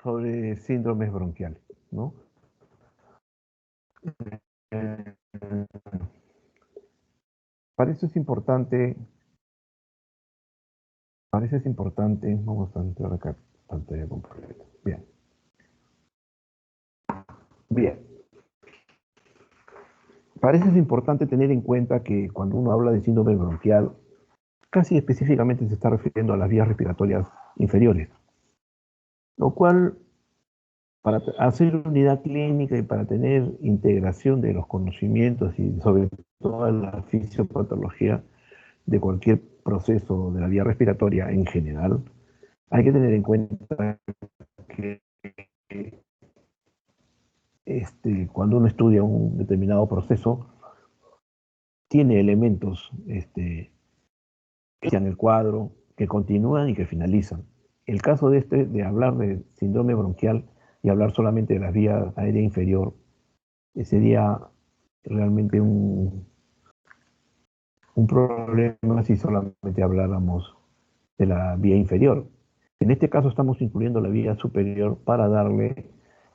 sobre síndromes bronquiales, ¿no? Eh, para eso es importante, vamos a entrar acá, pantalla completa. Bien, bien. Para eso es importante tener en cuenta que cuando uno habla de síndrome bronquial, casi específicamente se está refiriendo a las vías respiratorias inferiores, lo cual para hacer unidad clínica y para tener integración de los conocimientos y sobre todo la fisiopatología de cualquier proceso de la vía respiratoria en general, hay que tener en cuenta que cuando uno estudia un determinado proceso, tiene elementos que inician el cuadro, que continúan y que finalizan. El caso de hablar de síndrome bronquial y hablar solamente de la vía aérea inferior, sería realmente un problema si solamente habláramos de la vía inferior. En este caso estamos incluyendo la vía superior para darle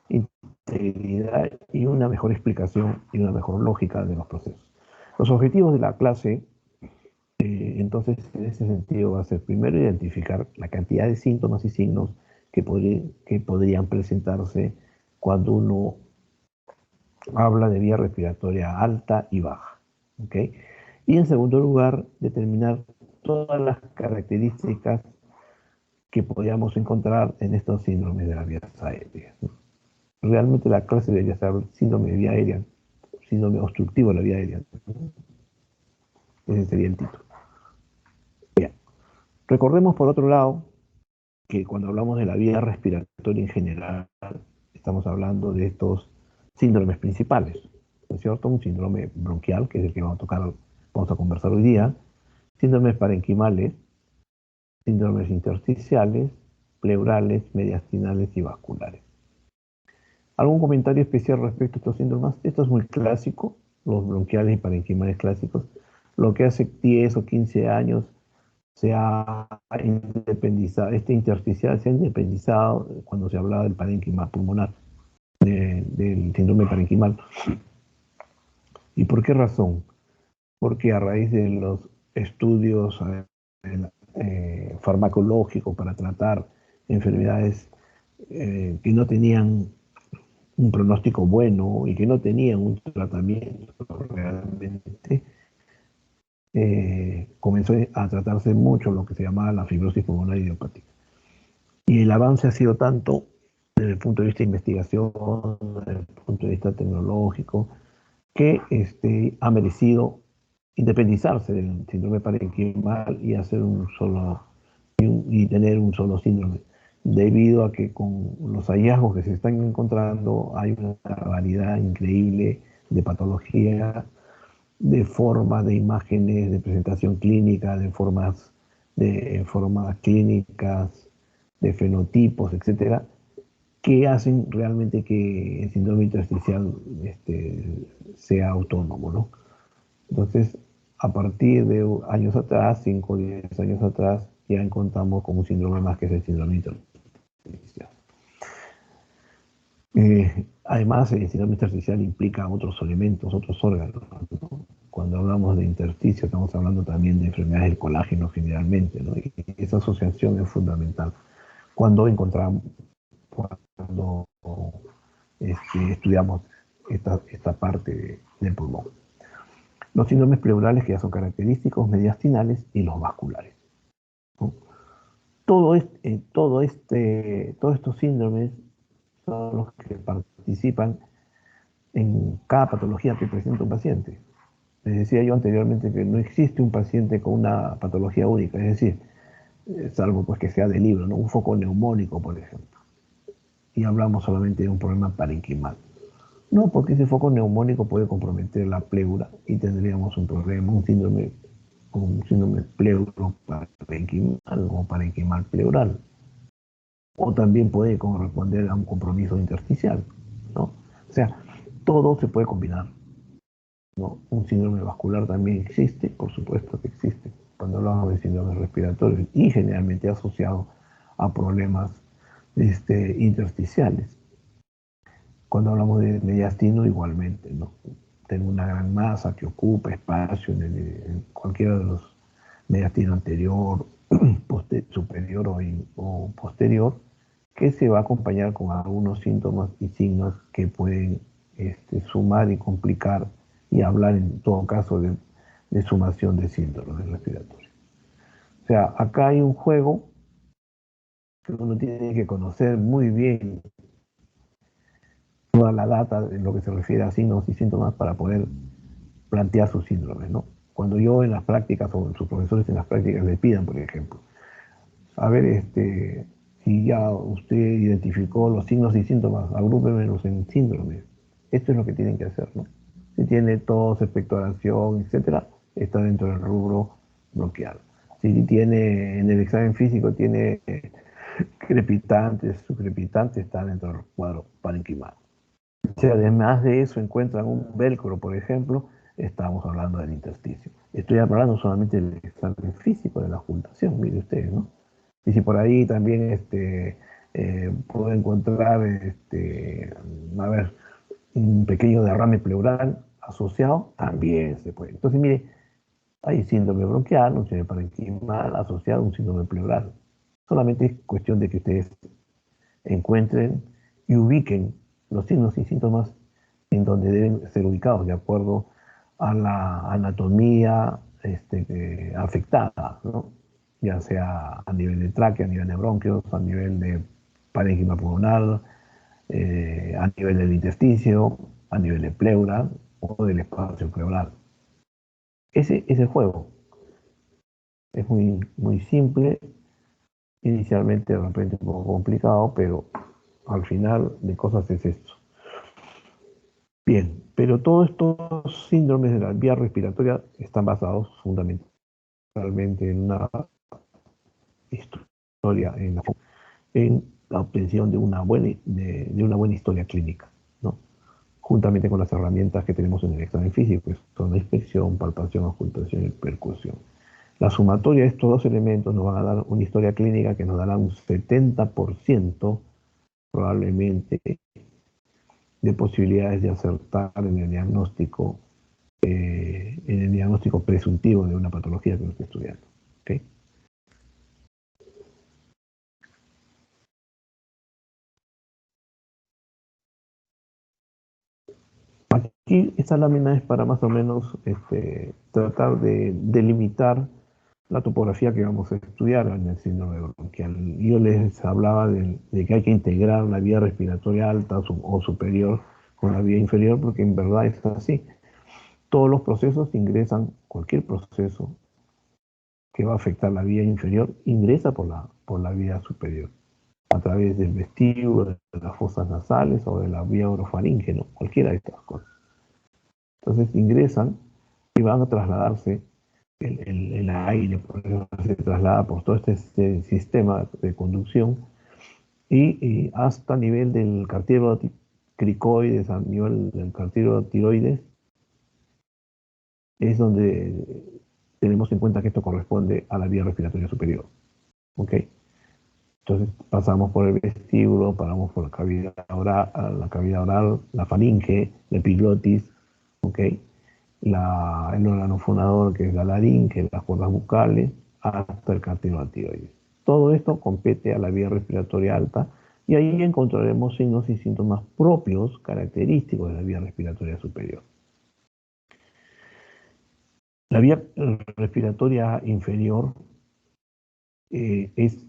integridad y una mejor explicación y una mejor lógica de los procesos. Los objetivos de la clase, entonces, en ese sentido, va a ser primero identificar la cantidad de síntomas y signos que podrían presentarse cuando uno habla de vía respiratoria alta y baja. ¿Okay? Y en segundo lugar, determinar todas las características que podríamos encontrar en estos síndromes de las vías aéreas. Realmente la clase debería ser síndrome de vía aérea, síndrome obstructivo de la vía aérea. Ese sería el título. Bien. Recordemos por otro lado que cuando hablamos de la vía respiratoria en general, estamos hablando de estos síndromes principales, ¿no es cierto? Un síndrome bronquial, que es el que vamos a conversar hoy día, síndromes parenquimales, síndromes intersticiales, pleurales, mediastinales y vasculares. ¿Algún comentario especial respecto a estos síndromes? Esto es muy clásico, los bronquiales y parenquimales clásicos. Lo que hace 10 o 15 años se ha independizado, este intersticial se ha independizado cuando se hablaba del parénquima pulmonar, del síndrome parenquimal. ¿Y por qué razón? Porque a raíz de los estudios farmacológicos para tratar enfermedades que no tenían un pronóstico bueno y que no tenían un tratamiento realmente, comenzó a tratarse mucho lo que se llamaba la fibrosis pulmonar idiopática. Y el avance ha sido tanto desde el punto de vista de investigación, desde el punto de vista tecnológico, que ha merecido independizarse del síndrome parenquimal y hacer un solo y tener un solo síndrome, debido a que con los hallazgos que se están encontrando hay una variedad increíble de patología, de formas, de imágenes, de presentación clínica, de formas clínicas, de fenotipos, etcétera, que hacen realmente que el síndrome intersticial sea autónomo, ¿no? Entonces, a partir de años atrás, 5 o 10 años atrás, ya encontramos con un síndrome más que es el síndrome intersticial. Además, el síndrome intersticial implica otros elementos, otros órganos, ¿no? Cuando hablamos de intersticio, estamos hablando también de enfermedades del colágeno generalmente, ¿no? Y esa asociación es fundamental. Cuando estudiamos esta parte del pulmón. Los síndromes pleurales, que ya son característicos, mediastinales y los vasculares, ¿no? Todos estos síndromes son los que participan en cada patología que presenta un paciente. Les decía yo anteriormente que no existe un paciente con una patología única, es decir, salvo pues que sea de libro, ¿no? Un foco neumónico, por ejemplo, y hablamos solamente de un problema parenquimal. No, porque ese foco neumónico puede comprometer la pleura y tendríamos un problema, un síndrome pleuro-parenquimal o parenquimal pleural. O también puede corresponder a un compromiso intersticial, ¿no? O sea, todo se puede combinar, ¿no? Un síndrome vascular también existe, por supuesto que existe, cuando hablamos de síndromes respiratorios y generalmente asociado a problemas intersticiales. Cuando hablamos de mediastino, igualmente, ¿no? Tener una gran masa que ocupa espacio en cualquiera de los mediastino anterior, superior o posterior, que se va a acompañar con algunos síntomas y signos que pueden sumar y complicar y hablar en todo caso de sumación de síntomas respiratorios. O sea, acá hay un juego que uno tiene que conocer muy bien toda la data en lo que se refiere a signos y síntomas para poder plantear sus síndromes, ¿no? Cuando yo en las prácticas o sus profesores en las prácticas le pidan, por ejemplo, a ver, si ya usted identificó los signos y síntomas, agrúpemelos en síndromes. Esto es lo que tienen que hacer, ¿no? Si tiene tos, expectoración, etcétera, está dentro del rubro bronquial. Si tiene en el examen físico tiene crepitantes, subcrepitantes, está dentro del cuadro parenquimal. Si además de eso encuentran un velcro, por ejemplo, estamos hablando del intersticio. Estoy hablando solamente del examen físico de la ocultación, mire usted, ¿no? Y si por ahí también puedo encontrar a ver, un pequeño derrame pleural asociado, también se puede. Entonces, mire, hay síndrome bronquial, un síndrome parenquimal asociado a un síndrome pleural. Solamente es cuestión de que ustedes encuentren y ubiquen los signos y síntomas en donde deben ser ubicados de acuerdo a la anatomía afectada, ¿no? Ya sea a nivel de tráquea, a nivel de bronquios, a nivel de parénquima pulmonar, a nivel del intersticio, a nivel de pleura o del espacio pleural. Ese es el juego. Es muy, muy simple, inicialmente de repente un poco complicado, pero al final de cosas es esto. Bien, pero todos estos síndromes de la vía respiratoria están basados fundamentalmente en una historia, en la obtención de una buena historia clínica, ¿no? Juntamente con las herramientas que tenemos en el examen físico, que son la inspección, palpación, ocultación y percusión. La sumatoria de estos dos elementos nos van a dar una historia clínica que nos dará un 70% probablemente de posibilidades de acertar en el diagnóstico presuntivo de una patología que uno esté estudiando. ¿Okay? Aquí esta lámina es para más o menos tratar de delimitar la topografía que vamos a estudiar en el síndrome bronquial. Yo les hablaba de que hay que integrar la vía respiratoria alta o superior con la vía inferior, porque en verdad es así. Todos los procesos ingresan, cualquier proceso que va a afectar la vía inferior ingresa por la vía superior, a través del vestíbulo, de las fosas nasales o de la vía orofaringe, ¿no? Cualquiera de estas cosas. Entonces ingresan y van a trasladarse el aire, por ejemplo, se traslada por todo este sistema de conducción y hasta nivel del cartílago cricoides, a nivel del cartílago tiroides, es donde tenemos en cuenta que esto corresponde a la vía respiratoria superior. ¿Ok? Entonces pasamos por el vestíbulo, pasamos por la cavidad oral, la faringe, la epiglotis, ¿ok? El órgano fonador, que es la laringe, las cuerdas bucales, hasta el cartílago tiroides. Todo esto compete a la vía respiratoria alta y ahí encontraremos signos y síntomas propios, característicos de la vía respiratoria superior. La vía respiratoria inferior se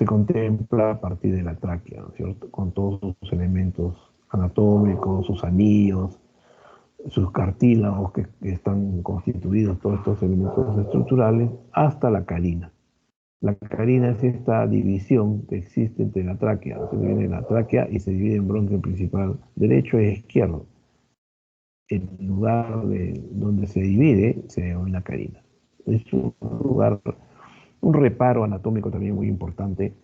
contempla a partir de la tráquea, ¿no es cierto? Con todos sus elementos anatómicos, sus anillos, sus cartílagos que están constituidos, todos estos elementos estructurales, hasta la carina. La carina es esta división que existe entre la tráquea, se divide en la tráquea y se divide en bronquio principal derecho e izquierdo. El lugar donde se divide se denomina carina. Es un lugar, un reparo anatómico también muy importante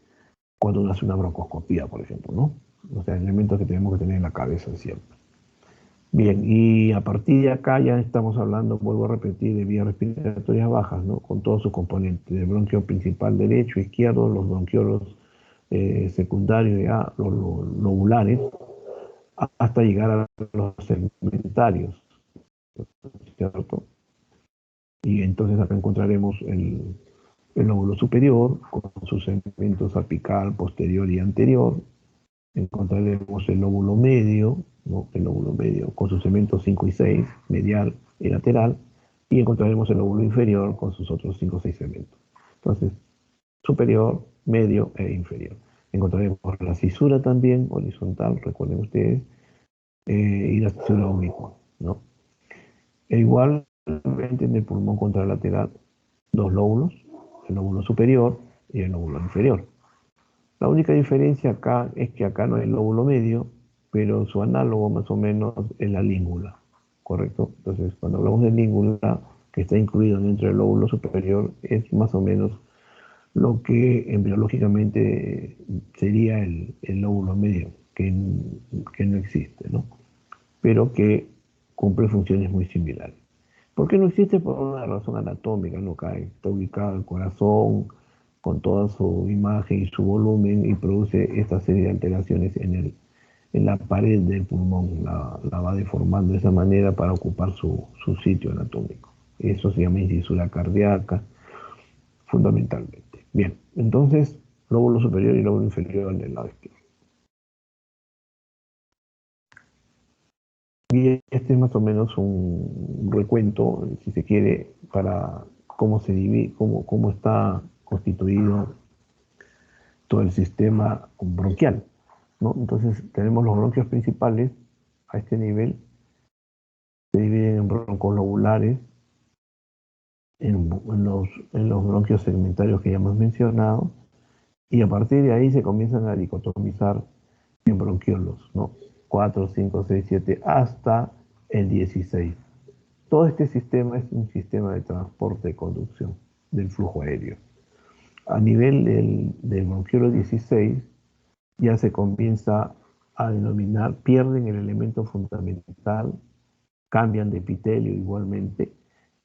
cuando uno hace una broncoscopía, por ejemplo, ¿no? O sea, elementos que tenemos que tener en la cabeza siempre. Bien, y a partir de acá ya estamos hablando, vuelvo a repetir, de vías respiratorias bajas, ¿no? Con todos sus componentes, el bronquio principal derecho, izquierdo, los bronquiolos secundarios, ya, los lobulares, hasta llegar a los segmentarios, ¿cierto? Y entonces acá encontraremos el lóbulo superior con sus segmentos apical, posterior y anterior. Encontraremos el lóbulo medio, ¿no? El lóbulo medio con sus segmentos 5 y 6, medial y lateral. Y encontraremos el lóbulo inferior con sus otros 5 o 6 segmentos. Entonces, superior, medio e inferior. Encontraremos la cisura también horizontal, recuerden ustedes, y la cisura única, ¿no? E igualmente en el pulmón contralateral, dos lóbulos, el lóbulo superior y el lóbulo inferior. La única diferencia acá es que acá no hay lóbulo medio, pero su análogo más o menos es la língula, ¿correcto? Entonces, cuando hablamos de língula, que está incluido dentro del lóbulo superior, es más o menos lo que embriológicamente sería el lóbulo medio, que no existe, ¿no? Pero que cumple funciones muy similares. ¿Por qué no existe? Por una razón anatómica, ¿no? Cae, está ubicado el corazón con toda su imagen y su volumen y produce esta serie de alteraciones en la pared del pulmón, la va deformando de esa manera para ocupar su sitio anatómico. Eso se llama incisura cardíaca, fundamentalmente. Bien, entonces, lóbulo superior y lóbulo inferior en el lado izquierdo. Y este es más o menos un recuento, si se quiere, para cómo se divide, cómo está constituido todo el sistema bronquial, ¿no? Entonces tenemos los bronquios principales a este nivel, se dividen en broncos lobulares, en los bronquios segmentarios que ya hemos mencionado, y a partir de ahí se comienzan a dicotomizar en bronquiolos, ¿no? 4, 5, 6, 7, hasta el 16. Todo este sistema es un sistema de transporte y conducción del flujo aéreo. A nivel del bronquiolo 16 ya se comienza a denominar, pierden el elemento fundamental, cambian de epitelio igualmente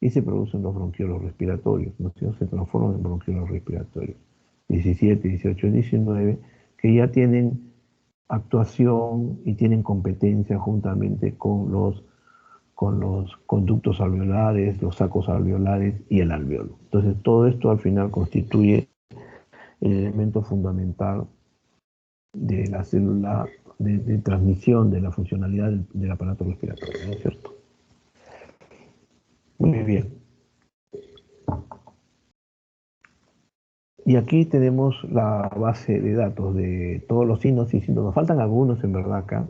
y se producen los bronquiolos respiratorios, ¿no? Se transforman en bronquiolos respiratorios. 17, 18, 19, que ya tienen actuación y tienen competencia juntamente con los conductos alveolares, los sacos alveolares y el alveolo. Entonces, todo esto al final constituye el elemento fundamental de la célula de transmisión de la funcionalidad del aparato respiratorio, ¿no es cierto? Muy bien. Y aquí tenemos la base de datos de todos los signos y síntomas. Faltan algunos en verdad acá,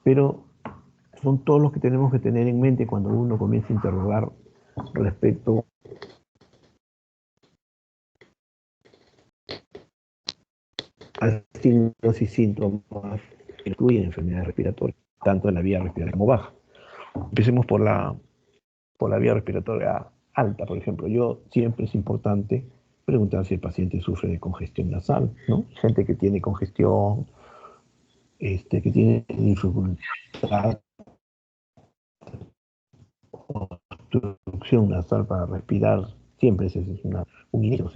pero son todos los que tenemos que tener en mente cuando uno comienza a interrogar respecto a signos y síntomas que incluyen enfermedades respiratorias, tanto en la vía respiratoria como baja. Empecemos por la vía respiratoria alta, por ejemplo. Siempre es importante preguntar si el paciente sufre de congestión nasal, ¿no? Gente que tiene congestión, que tiene dificultad obstrucción nasal para respirar, siempre ese es un inicio.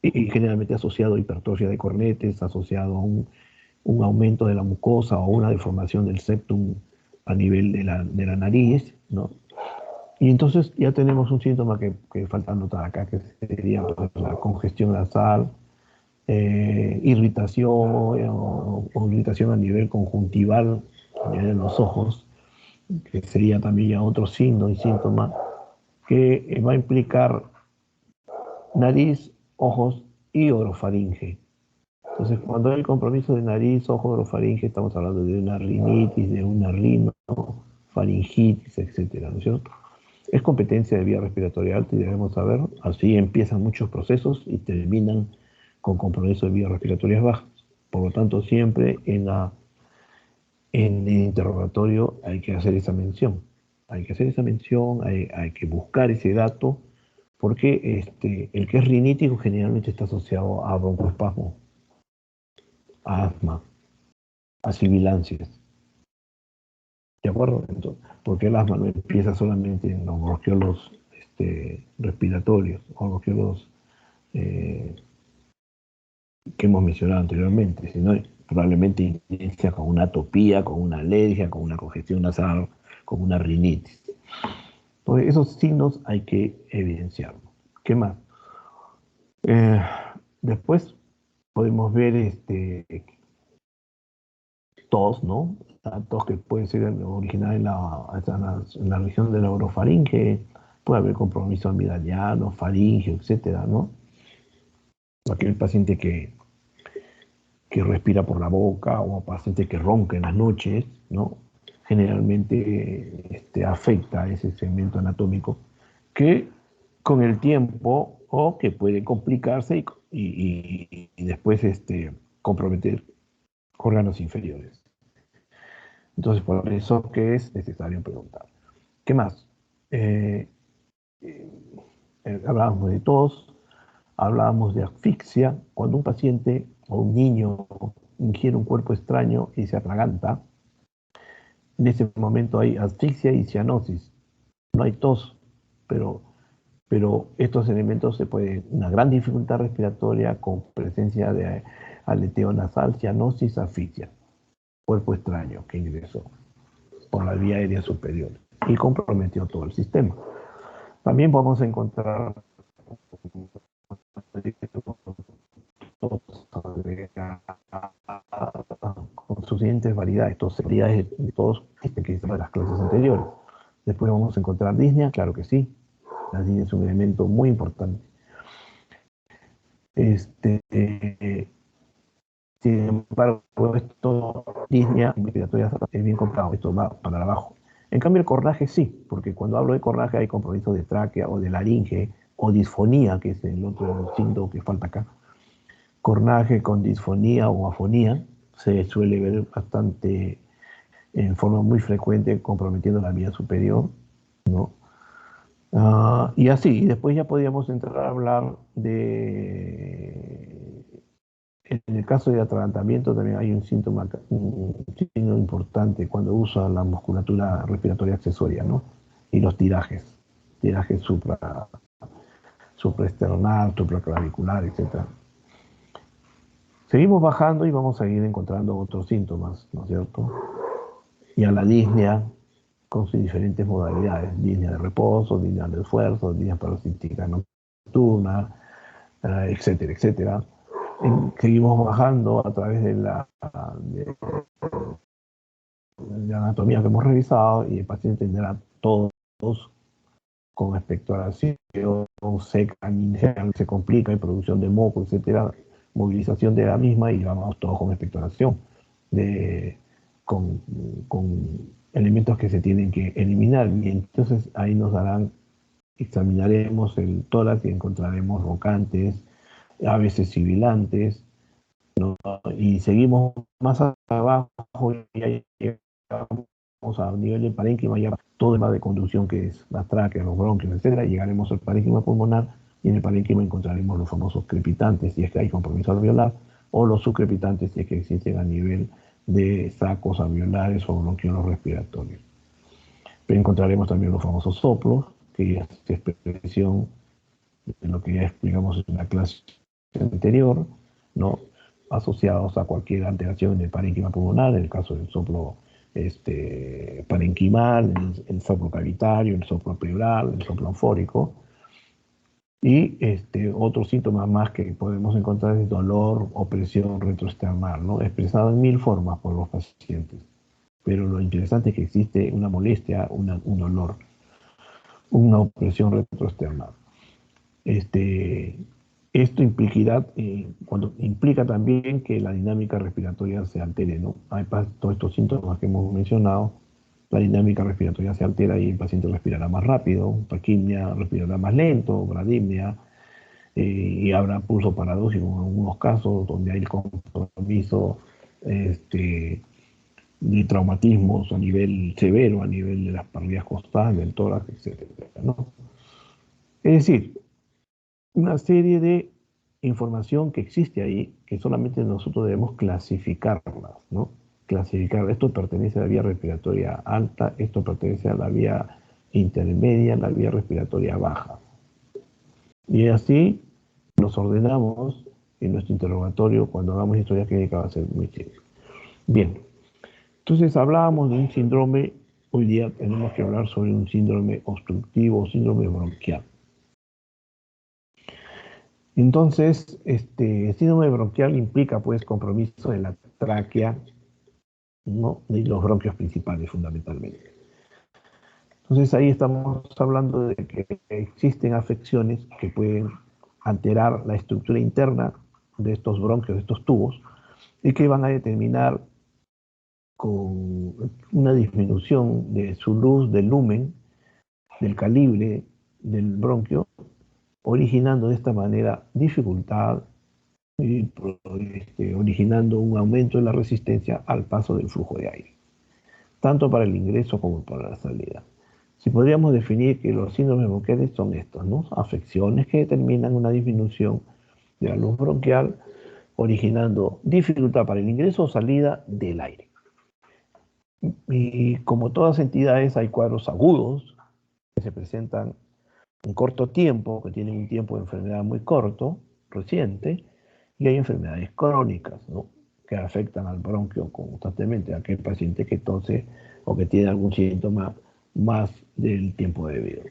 Y generalmente asociado a hipertrofia de cornetes, asociado a un aumento de la mucosa o una deformación del septum a nivel de la nariz, ¿no? Y entonces ya tenemos un síntoma que falta anotar acá, que sería pues, la congestión nasal, irritación o irritación a nivel conjuntival, a nivel de los ojos, que sería también ya otro signo y síntoma que va a implicar nariz, ojos y orofaringe. Entonces, cuando hay compromiso de nariz, ojo, orofaringe, estamos hablando de una rinitis, de una rinofaringitis, etcétera, ¿no es cierto? Es competencia de vía respiratoria alta y debemos saber, así empiezan muchos procesos y terminan con compromiso de vías respiratorias bajas. Por lo tanto, siempre en el interrogatorio hay que hacer esa mención. Hay que hacer esa mención, hay que buscar ese dato, porque el que es rinítico generalmente está asociado a broncoespasmo, a asma, a sibilancias. ¿De acuerdo? Entonces, porque el asma no empieza solamente en los bronquiolos respiratorios o bronquiolos que hemos mencionado anteriormente, sino probablemente inicia con una atopía, con una alergia, con una congestión nasal, con una rinitis. Entonces, esos signos hay que evidenciarlos. ¿Qué más? Eh, Después podemos ver tos, ¿no? La tos que puede ser original en la región de la orofaringe, puede haber compromiso amigdaliano, faringeo, etcétera, ¿no? Aquel paciente que respira por la boca o paciente que ronca en las noches, ¿no? Generalmente afecta ese segmento anatómico que con el tiempo o que puede complicarse y después comprometer órganos inferiores. Entonces, por eso que es necesario preguntar. ¿Qué más? Eh, eh, Hablábamos de tos, hablábamos de asfixia. Cuando un paciente o un niño ingiere un cuerpo extraño y se atraganta, en ese momento hay asfixia y cianosis. No hay tos, pero, pero estos elementos se pueden, una gran dificultad respiratoria con presencia de aleteo nasal, cianosis, asfixia, cuerpo extraño que ingresó por la vía aérea superior y comprometió todo el sistema. También podemos encontrar con sus siguientes variedades, variedades de todos que hice de las clases anteriores. Después vamos a encontrar disnea, claro que sí. La disnea es un elemento muy importante. Sin embargo, esto, disnea respiratoria es bien comprado, esto va para abajo. En cambio, el cornaje sí, porque cuando hablo de cornaje hay compromiso de tráquea o de laringe o disfonía, que es el otro síntoma que falta acá. Cornaje con disfonía o afonía se suele ver bastante, en forma muy frecuente, comprometiendo la vía superior, ¿no? Y así, y después ya podríamos entrar a hablar de, en el caso de atragantamiento también hay un síntoma, un signo importante cuando usa la musculatura respiratoria accesoria, ¿no? Y los tirajes supraesternal, supraclavicular, etc. Seguimos bajando y vamos a ir encontrando otros síntomas, ¿no es cierto? Y a la disnea con sus diferentes modalidades, disnea de reposo, disnea de esfuerzo, disnea parasítica nocturna, etcétera, etcétera. Seguimos bajando a través de la anatomía que hemos revisado y el paciente tendrá todos con expectoración seca, inicial, se complica, hay producción de moco, etcétera, movilización de la misma y vamos todos con expectoración, de, con, con elementos que se tienen que eliminar. Y entonces ahí nos darán, examinaremos el tórax y encontraremos rocantes, a veces sibilantes, ¿no? Y seguimos más abajo y ahí llegamos a nivel del parénquima, ya todo el tema de conducción que es las tráqueas, los bronquios, etcétera, llegaremos al parénquima pulmonar y en el parénquima encontraremos los famosos crepitantes si es que hay compromiso alveolar o los subcrepitantes si es que existen a nivel de sacos alveolares o bronquiolos respiratorios. Pero encontraremos también los famosos soplos, que ya es expresión de lo que ya explicamos en la clase anterior, ¿no? Asociados a cualquier alteración en el parénquima pulmonar, en el caso del soplo parenquimal, el soplo cavitario, el soplo pleural, el soplo anfórico. Y otros síntomas más que podemos encontrar es dolor o presión retroesternal, ¿no? Expresado en mil formas por los pacientes. Pero lo interesante es que existe una molestia, un dolor, una opresión retroesternal. Esto cuando implica también que la dinámica respiratoria se altere, ¿no? Hay todos estos síntomas que hemos mencionado, la dinámica respiratoria se altera y el paciente respirará más rápido, taquimia, respirará más lento, bradimia, y habrá pulso paradójico en algunos casos donde hay el compromiso de traumatismos a nivel severo, a nivel de las parrillas costales, del tórax, etcétera, ¿no? Es decir, una serie de información que existe ahí, que solamente nosotros debemos clasificarlas, ¿no? Clasificar, esto pertenece a la vía respiratoria alta, esto pertenece a la vía intermedia, la vía respiratoria baja. Y así nos ordenamos en nuestro interrogatorio, cuando hagamos historia clínica, va a ser muy simple. Bien, entonces hablábamos de un síndrome, hoy día tenemos que hablar sobre un síndrome obstructivo, síndrome bronquial. Entonces, el síndrome bronquial implica pues compromiso de la tráquea, ¿no? Y los bronquios principales fundamentalmente. Entonces ahí estamos hablando de que existen afecciones que pueden alterar la estructura interna de estos bronquios, de estos tubos, y que van a determinar con una disminución de su luz, del lumen, del calibre del bronquio, originando de esta manera dificultad y originando un aumento de la resistencia al paso del flujo de aire, tanto para el ingreso como para la salida. Si podríamos definir que los síndromes bronquiales son estos, ¿no? Afecciones que determinan una disminución de la luz bronquial, originando dificultad para el ingreso o salida del aire. Y como todas entidades, hay cuadros agudos que se presentan en corto tiempo, que tienen un tiempo de enfermedad muy corto, reciente, y hay enfermedades crónicas, ¿no? Que afectan al bronquio constantemente, a aquel paciente que tose o que tiene algún síntoma más del tiempo de vida.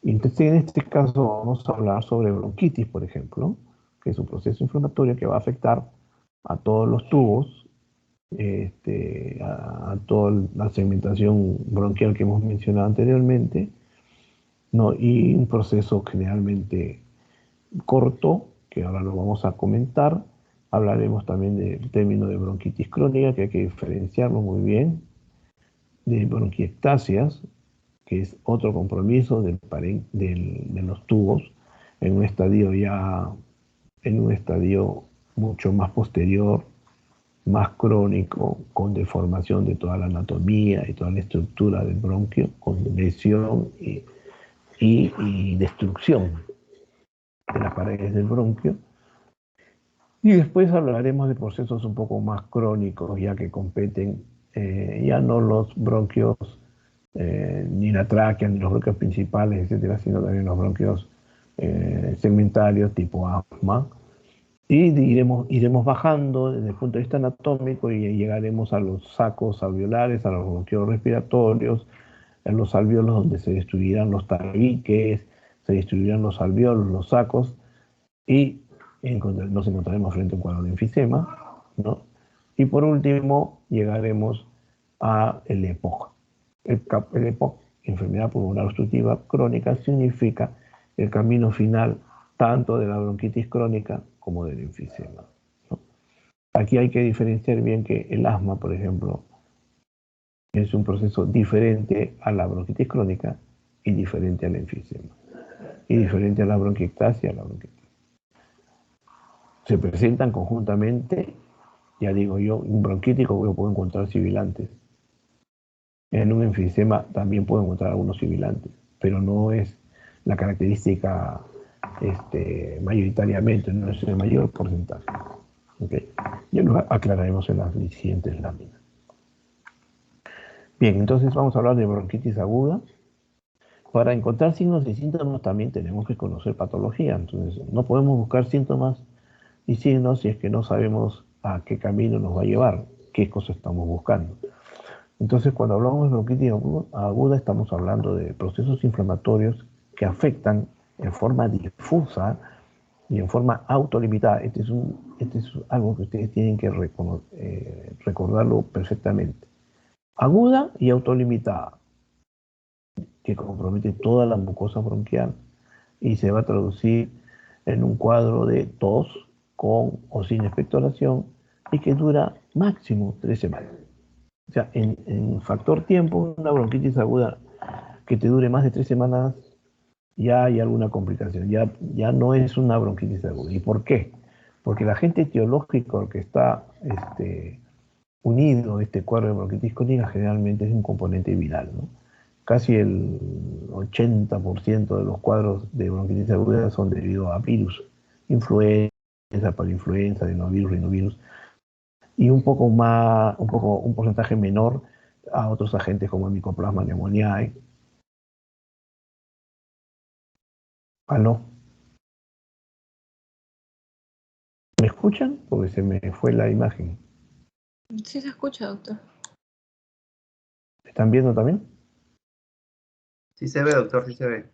Entonces, en este caso vamos a hablar sobre bronquitis, por ejemplo, que es un proceso inflamatorio que va a afectar a todos los tubos, a toda la segmentación bronquial que hemos mencionado anteriormente, ¿no? Y un proceso generalmente corto, que ahora lo vamos a comentar. Hablaremos también del término de bronquitis crónica, que hay que diferenciarlo muy bien, de bronquiectasias, que es otro compromiso de los tubos en un estadio mucho más posterior, más crónico, con deformación de toda la anatomía y toda la estructura del bronquio, con lesión y destrucción de las paredes del bronquio. Y después hablaremos de procesos un poco más crónicos, ya que competen ya no los bronquios, ni la tráquea, ni los bronquios principales, etcétera, sino también los bronquios segmentarios tipo asma. Y iremos bajando desde el punto de vista anatómico y llegaremos a los sacos alveolares, a los bronquios respiratorios, a los alvéolos donde se destruirán los tabiques, se destruirán los alvéolos, los sacos, y nos encontraremos frente a un cuadro de enfisema, ¿no? Y por último llegaremos a el EPOC. El EPOC, enfermedad pulmonar obstructiva crónica, significa el camino final tanto de la bronquitis crónica como del enfisema, ¿no? Aquí hay que diferenciar bien que el asma, por ejemplo, es un proceso diferente a la bronquitis crónica y diferente al enfisema, y diferente a la bronquiectasia, se presentan conjuntamente, ya digo yo, un bronquítico yo puedo encontrar sibilantes. En un enfisema también puedo encontrar algunos sibilantes, pero no es la característica mayoritariamente, no es el mayor porcentaje. ¿Okay? Ya lo aclararemos en las siguientes láminas. Bien, entonces vamos a hablar de bronquitis aguda. Para encontrar signos y síntomas también tenemos que conocer patología, entonces no podemos buscar síntomas y signos si es que no sabemos a qué camino nos va a llevar, qué cosa estamos buscando. Entonces, cuando hablamos de bronquitis aguda, estamos hablando de procesos inflamatorios que afectan en forma difusa y en forma autolimitada. Este es algo que ustedes tienen que recordarlo perfectamente. Aguda y autolimitada, que compromete toda la mucosa bronquial y se va a traducir en un cuadro de tos con o sin expectoración y que dura máximo 3 semanas. O sea, en factor tiempo, una bronquitis aguda que te dure más de 3 semanas, ya hay alguna complicación, ya no es una bronquitis aguda. ¿Y por qué? Porque el agente etiológico al que está unido este cuadro de bronquitis crónica generalmente es un componente viral, ¿no? Casi el 80% de los cuadros de bronquitis aguda son debido a virus, influenza, parainfluenza, adenovirus, rinovirus, y un porcentaje menor a otros agentes como el Mycoplasma pneumoniae. ¿Aló? escuchan? Porque se me fue la imagen. Sí se escucha, doctor. ¿Están viendo también? Sí se ve, doctor, sí se ve.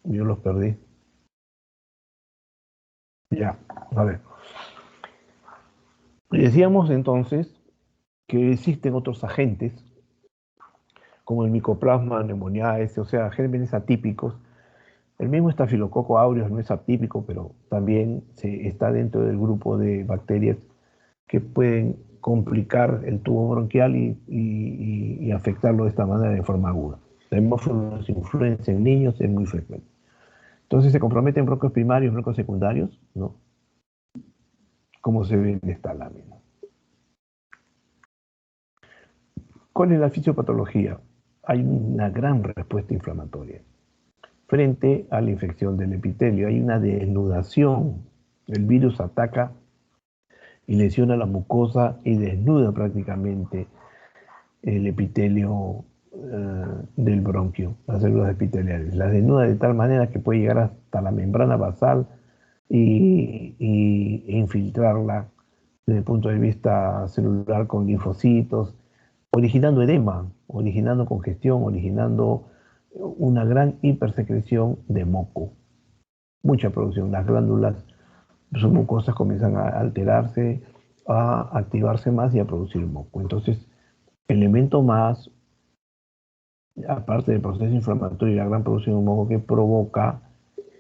Yo los perdí. Ya, a ver. Y decíamos entonces que existen otros agentes, como el Mycoplasma pneumoniae, o sea, gérmenes atípicos. El mismo Staphylococcus aureus no es atípico, pero también está dentro del grupo de bacterias que pueden complicar el tubo bronquial y afectarlo de esta manera de forma aguda. La hemófilos influenza en niños es muy frecuente. Entonces se comprometen bronquios primarios, bronquios secundarios, ¿no? Como se ve en esta lámina. ¿Cuál es la fisiopatología? Hay una gran respuesta inflamatoria. Frente a la infección del epitelio hay una desnudación. El virus ataca y lesiona la mucosa y desnuda prácticamente el epitelio del bronquio, las células epiteliales. Las desnuda de tal manera que puede llegar hasta la membrana basal e infiltrarla desde el punto de vista celular con linfocitos, originando edema, originando congestión, originando una gran hipersecreción de moco. Mucha producción. Las glándulas mucosas comienzan a alterarse, a activarse más y a producir moco. Entonces, elemento más, aparte del proceso inflamatorio y la gran producción de moco que provoca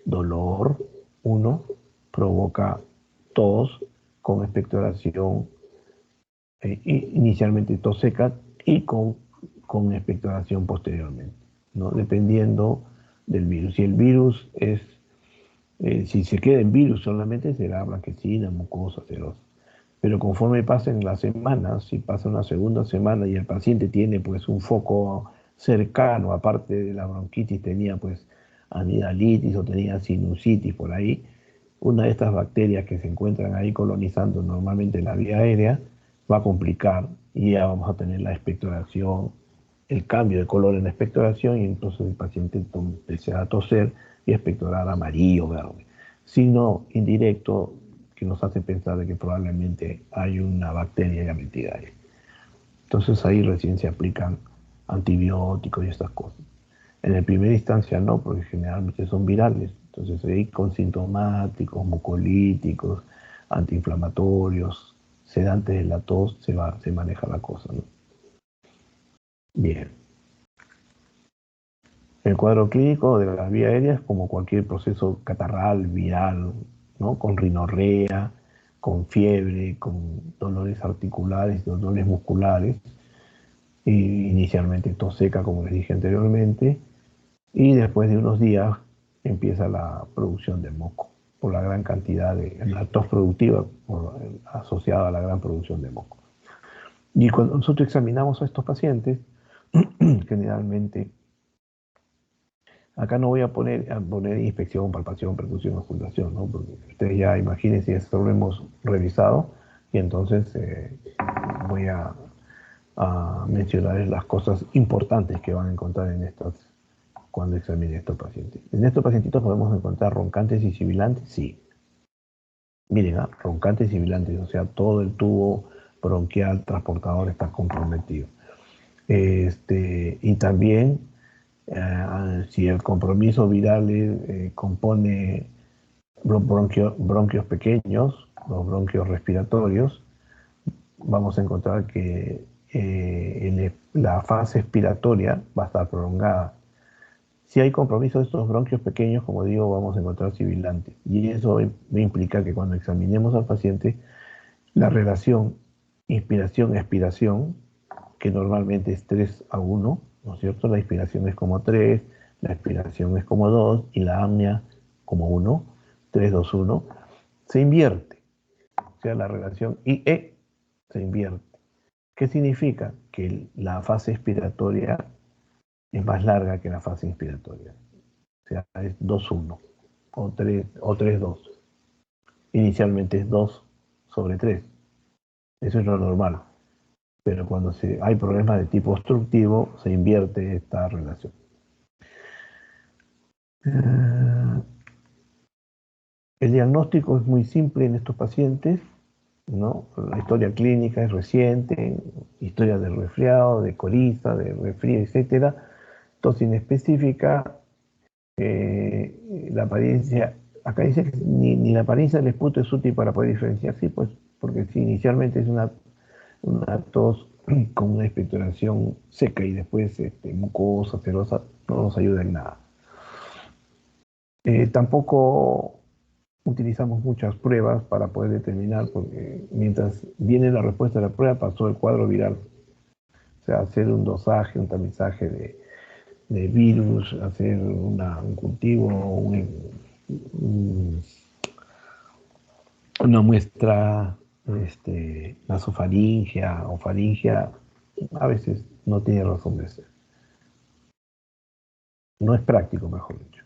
dolor, uno, provoca tos con expectoración, inicialmente tos seca y con expectoración posteriormente, ¿no? Dependiendo del virus. Si el virus es, si se queda en virus solamente será blanquecina, mucosa, serosa. Pero conforme pasen las semanas, si pasa una segunda semana y el paciente tiene pues un foco cercano, aparte de la bronquitis, tenía pues amigdalitis o tenía sinusitis por ahí, una de estas bacterias que se encuentran ahí colonizando normalmente la vía aérea va a complicar y ya vamos a tener la expectoración, el cambio de color en la expectoración y entonces el paciente empezará a toser y expectorar amarillo, verde. Signo indirecto que nos hace pensar de que probablemente hay una bacteria ya metida ahí. Entonces ahí recién se aplican antibióticos y estas cosas. En la primera instancia no, porque generalmente son virales. Entonces ahí con sintomáticos, mucolíticos, antiinflamatorios, sedantes de la tos, se maneja la cosa, ¿no? Bien. El cuadro clínico de la vía aérea es como cualquier proceso catarral, viral, ¿no? Con rinorrea, con fiebre, con dolores articulares, dolores musculares, y inicialmente tos seca, como les dije anteriormente, y después de unos días empieza la producción de moco, por la gran cantidad de la tos productiva asociada a la gran producción de moco. Y cuando nosotros examinamos a estos pacientes, generalmente, acá no voy a poner inspección, palpación, percusión, ocultación, ¿no? Porque ustedes ya imagínense, esto lo hemos revisado, y entonces voy a mencionar las cosas importantes que van a encontrar en estas cuando examine a estos pacientes. En estos pacientitos podemos encontrar roncantes y sibilantes, sí. Miren, roncantes y sibilantes, o sea, todo el tubo bronquial transportador está comprometido. Y también, si el compromiso viral compone bronquios pequeños, los bronquios respiratorios, vamos a encontrar que la fase expiratoria va a estar prolongada. Si hay compromiso de estos bronquios pequeños, como digo, vamos a encontrar sibilantes. Y eso va a implicar que cuando examinemos al paciente, la relación inspiración-expiración, que normalmente es 3:1, ¿no es cierto? La inspiración es como 3, la expiración es como 2 y la apnea como 1, 3, 2, 1, se invierte. O sea, la relación IE se invierte. ¿Qué significa? Que la fase expiratoria es más larga que la fase inspiratoria. O sea, es 2:1 o 3:2. Inicialmente es 2/3. Eso es lo normal. Pero cuando hay problemas de tipo obstructivo, se invierte esta relación. El diagnóstico es muy simple en estos pacientes, ¿no? La historia clínica es reciente, historia de resfriado, de coriza, de resfrío, etcétera. Tos inespecífica, la apariencia, acá dice que ni la apariencia del esputo es útil para poder diferenciar, sí, pues, porque si inicialmente es una tos con una expectoración seca y después mucosa, cerosa, no nos ayuda en nada. Tampoco utilizamos muchas pruebas para poder determinar, porque mientras viene la respuesta de la prueba pasó el cuadro viral. O sea, hacer un dosaje, un tamizaje de virus, hacer un cultivo, una muestra nasofaringea o faringea, a veces no tiene razón de ser. No es práctico, mejor dicho.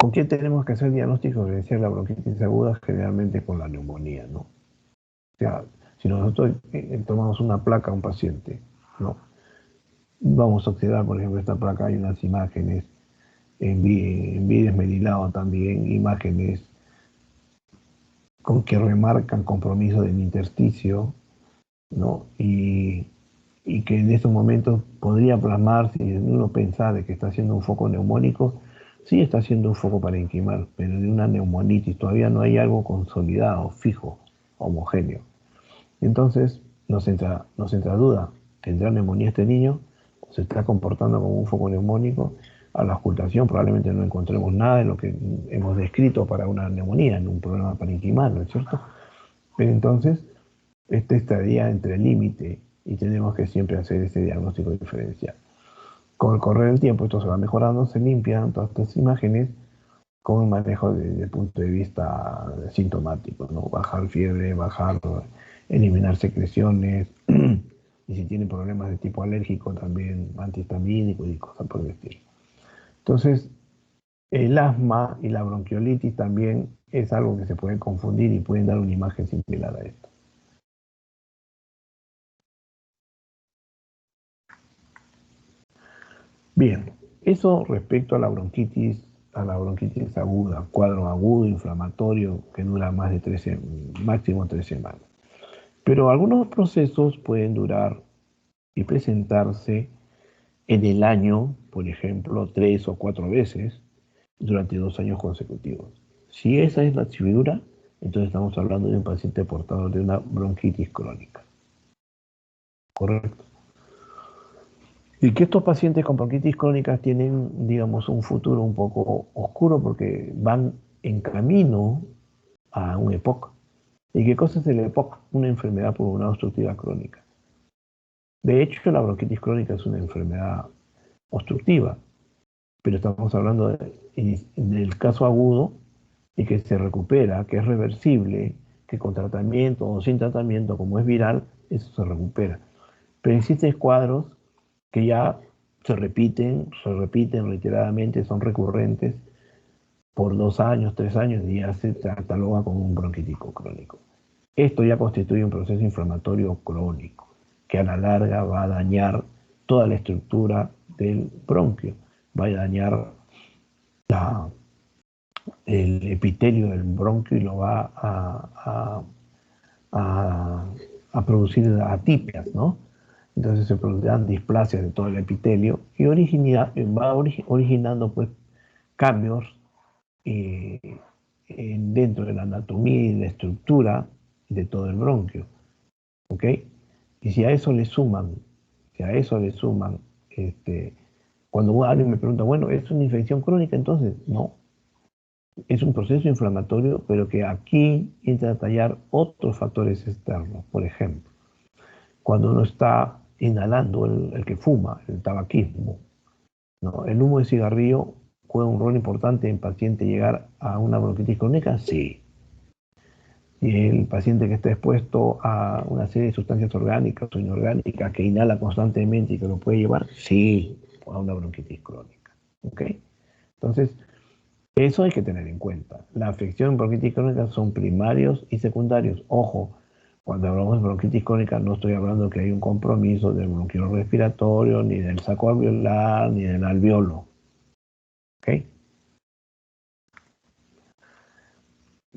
¿Con quién tenemos que hacer diagnóstico diferencial la bronquitis aguda? Generalmente con la neumonía, ¿no? O sea, si nosotros tomamos una placa a un paciente, ¿no? Vamos a observar, por ejemplo, esta placa, hay unas imágenes, en vídeo esmerilado también, imágenes con que remarcan compromiso del intersticio, ¿no? Y que en estos momentos podría plasmar, si uno pensara que está haciendo un foco neumónico, sí está haciendo un foco parenquimal, pero de una neumonitis, todavía no hay algo consolidado, fijo, homogéneo. Entonces nos entra duda, ¿tendrá neumonía este niño? ¿Se está comportando como un foco neumónico? A la auscultación probablemente no encontremos nada de lo que hemos descrito para una neumonía, en un problema parenquimal, ¿no es cierto? Pero entonces, este estaría entre el límite y tenemos que siempre hacer ese diagnóstico diferencial. Con el correr del tiempo esto se va mejorando, se limpian todas estas imágenes con un manejo desde el punto de vista sintomático, ¿no? Bajar fiebre, eliminar secreciones, y si tienen problemas de tipo alérgico también antihistamínico y cosas por el estilo. Entonces, el asma y la bronquiolitis también es algo que se puede confundir y pueden dar una imagen similar a esto. Bien, eso respecto a la bronquitis aguda, cuadro agudo, inflamatorio, que dura más de máximo 3 semanas. Pero algunos procesos pueden durar y presentarse en el año, por ejemplo, 3 o 4 veces durante 2 años consecutivos. Si esa es la figura, entonces estamos hablando de un paciente portador de una bronquitis crónica. ¿Correcto? Y que estos pacientes con bronquitis crónicas tienen, digamos, un futuro un poco oscuro porque van en camino a un EPOC. ¿Y qué cosa es el EPOC? Una enfermedad pulmonar obstructiva crónica. De hecho, la bronquitis crónica es una enfermedad obstructiva, pero estamos hablando del caso agudo y que se recupera, que es reversible, que con tratamiento o sin tratamiento, como es viral, eso se recupera. Pero existen cuadros que ya se repiten reiteradamente, son recurrentes por 2 años, 3 años y ya se cataloga como un bronquítico crónico. Esto ya constituye un proceso inflamatorio crónico que a la larga va a dañar toda la estructura del bronquio, va a dañar el epitelio del bronquio y lo va a producir atipias, ¿no? Entonces se producirán displasias de todo el epitelio y va originando pues cambios dentro de la anatomía y la estructura de todo el bronquio, ¿ok? Y si a eso le suman, cuando alguien me pregunta, bueno, ¿es una infección crónica? Entonces, no, es un proceso inflamatorio, pero que aquí entra a tallar otros factores externos. Por ejemplo, cuando uno está inhalando, el que fuma, el tabaquismo, ¿no? El humo de cigarrillo juega un rol importante en paciente llegar a una bronquitis crónica, sí. Y el paciente que está expuesto a una serie de sustancias orgánicas o inorgánicas que inhala constantemente y que lo puede llevar, sí, a una bronquitis crónica. ¿Ok? Entonces, eso hay que tener en cuenta. La afección bronquitis crónica son primarios y secundarios. Ojo, cuando hablamos de bronquitis crónica no estoy hablando que hay un compromiso del bronquiolo respiratorio, ni del saco alveolar, ni del alveolo. ¿Ok?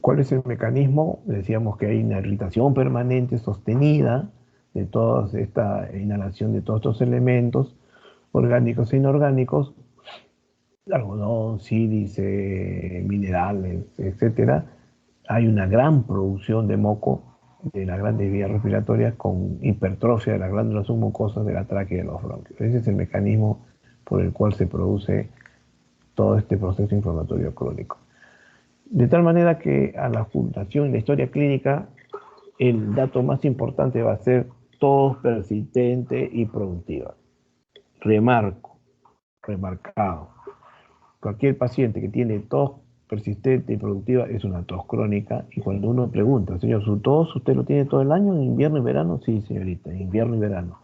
¿Cuál es el mecanismo? Decíamos que hay una irritación permanente sostenida de toda esta inhalación de todos estos elementos orgánicos e inorgánicos, algodón, sílice, minerales, etcétera. Hay una gran producción de moco de las grandes vías respiratorias con hipertrofia de las glándulas submucosas de la tráquea y de los bronquios. Ese es el mecanismo por el cual se produce todo este proceso inflamatorio crónico. De tal manera que a la fundación en la historia clínica, el dato más importante va a ser tos persistente y productiva. Remarcado. Cualquier paciente que tiene tos persistente y productiva es una tos crónica, y cuando uno pregunta, señor, ¿su tos usted lo tiene todo el año, en invierno y verano? Sí, señorita, en invierno y verano.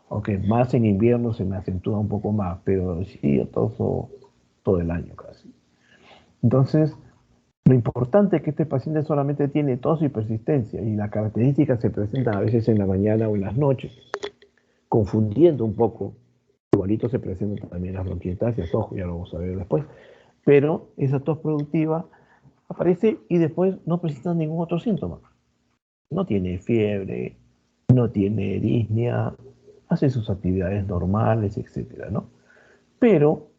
Ok, más en invierno se me acentúa un poco más, pero sí, yo toso todo el año casi. Entonces, lo importante es que este paciente solamente tiene tos y persistencia, y las características se presentan a veces en la mañana o en las noches, confundiendo un poco. Igualito se presentan también las bronquiectasias, ojo, ya lo vamos a ver después. Pero esa tos productiva aparece y después no presenta ningún otro síntoma. No tiene fiebre, no tiene disnea, hace sus actividades normales, etcétera, ¿no? Pero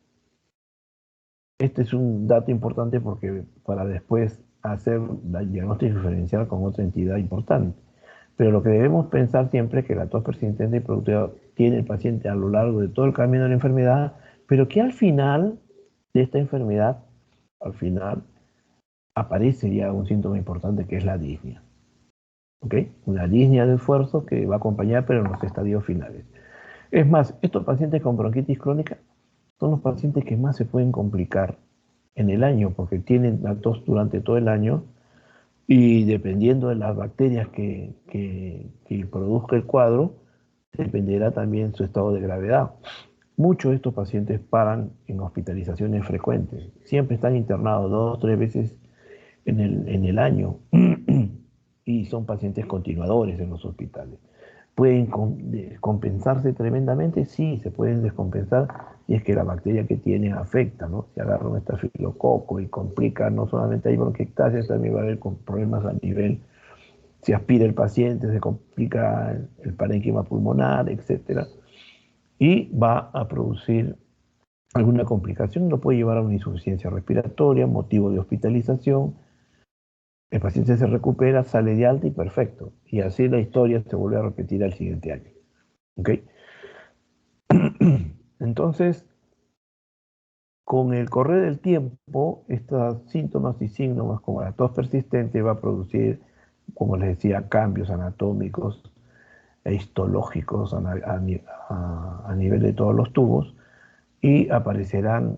este es un dato importante porque para después hacer la diagnóstico diferencial con otra entidad importante. Pero lo que debemos pensar siempre es que la tos persistente y productiva tiene el paciente a lo largo de todo el camino de la enfermedad, pero que al final de esta enfermedad, al final, aparece ya un síntoma importante que es la disnea. ¿Ok? Una disnea de esfuerzo que va a acompañar, pero en los estadios finales. Es más, estos pacientes con bronquitis crónica son los pacientes que más se pueden complicar en el año, porque tienen la tos durante todo el año y dependiendo de las bacterias que produzca el cuadro, dependerá también su estado de gravedad. Muchos de estos pacientes paran en hospitalizaciones frecuentes, siempre están internados 2 o 3 veces en el año y son pacientes continuadores en los hospitales. ¿Pueden compensarse tremendamente? Sí, se pueden descompensar si es que la bacteria que tienen afecta, ¿no? Si agarra un estafilococo y complica, no solamente hay bronquiectasias, también va a haber problemas a nivel, si aspira el paciente, se complica el parénquima pulmonar, etcétera, y va a producir alguna complicación, lo puede llevar a una insuficiencia respiratoria, motivo de hospitalización. El paciente se recupera, sale de alta y perfecto. Y así la historia se vuelve a repetir al siguiente año. ¿Ok? Entonces, con el correr del tiempo, estos síntomas y signos, como la tos persistente, va a producir, como les decía, cambios anatómicos e histológicos a nivel de todos los tubos, y aparecerán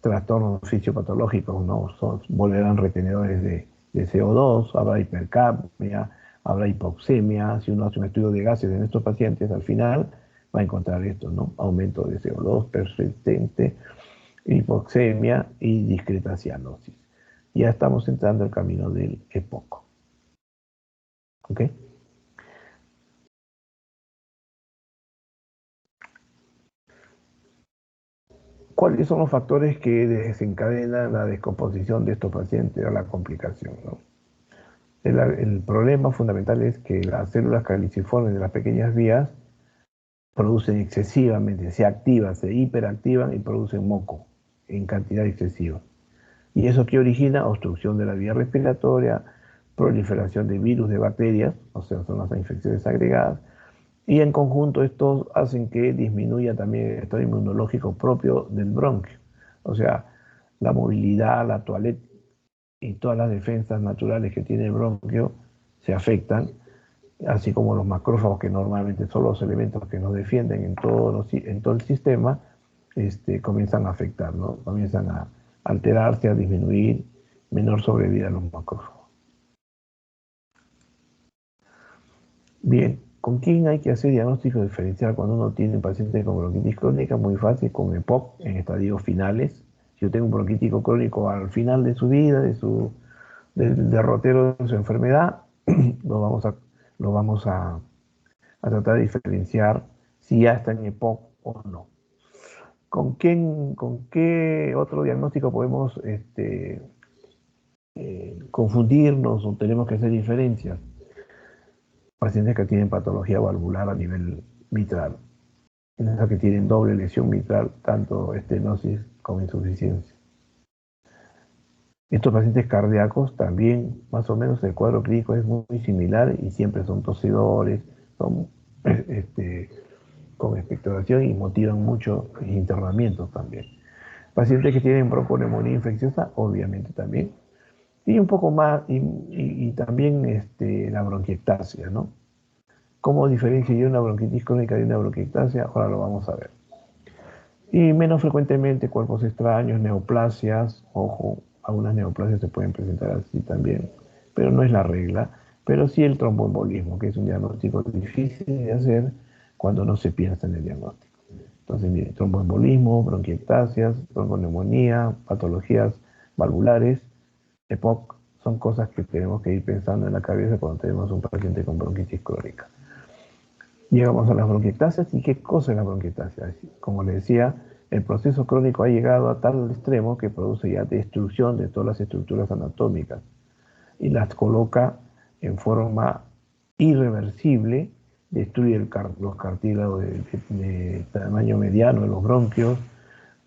trastornos fisiopatológicos, ¿no? Volverán retenedores de CO2, habrá hipercapnia, habrá hipoxemia. Si uno hace un estudio de gases en estos pacientes, al final va a encontrar esto, ¿no? Aumento de CO2 persistente, hipoxemia y discreta cianosis. Ya estamos entrando al camino del EPOC. ¿Ok? ¿Cuáles son los factores que desencadenan la descomposición de estos pacientes o la complicación, ¿no? El problema fundamental es que las células caliciformes de las pequeñas vías producen excesivamente, se activan, se hiperactivan y producen moco en cantidad excesiva. ¿Y eso qué origina? Obstrucción de la vía respiratoria, proliferación de virus, de bacterias, o sea, son las infecciones agregadas, y en conjunto estos hacen que disminuya también el estado inmunológico propio del bronquio. O sea, la movilidad, la toilette y todas las defensas naturales que tiene el bronquio se afectan, así como los macrófagos, que normalmente son los elementos que nos defienden en todo el sistema, comienzan a afectar, ¿no? Comienzan a alterarse, a disminuir, menor sobrevida a los macrófagos. Bien, ¿con quién hay que hacer diagnóstico diferencial cuando uno tiene un paciente con bronquitis crónica? Muy fácil, con EPOC en estadios finales. Si yo tengo un bronquítico crónico al final de su vida, del derrotero de su enfermedad, lo vamos a tratar de diferenciar si ya está en EPOC o no. ¿Con qué otro diagnóstico podemos confundirnos o tenemos que hacer diferencias. Pacientes que tienen patología valvular a nivel mitral, en esos que tienen doble lesión mitral, tanto estenosis como insuficiencia. Estos pacientes cardíacos también, más o menos, el cuadro clínico es muy similar y siempre son tosedores, son con expectoración y motivan mucho internamientos también. Pacientes que tienen bronconeumonía infecciosa, obviamente también. Y un poco más, y también la bronquiectasia, ¿no? ¿Cómo diferencia yo una bronquitis crónica de una bronquiectasia? Ahora lo vamos a ver. Y menos frecuentemente cuerpos extraños, neoplasias, ojo, algunas neoplasias se pueden presentar así también, pero no es la regla, pero sí el tromboembolismo, que es un diagnóstico difícil de hacer cuando no se piensa en el diagnóstico. Entonces, mire, tromboembolismo, bronquiectasias, bronconeumonía, patologías valvulares, EPOC, son cosas que tenemos que ir pensando en la cabeza cuando tenemos un paciente con bronquitis crónica. Llegamos a las bronquiectasias. ¿Y qué cosa es la bronquiectasia? Como le decía, el proceso crónico ha llegado a tal extremo que produce ya destrucción de todas las estructuras anatómicas y las coloca en forma irreversible, destruye los cartílagos de tamaño mediano de los bronquios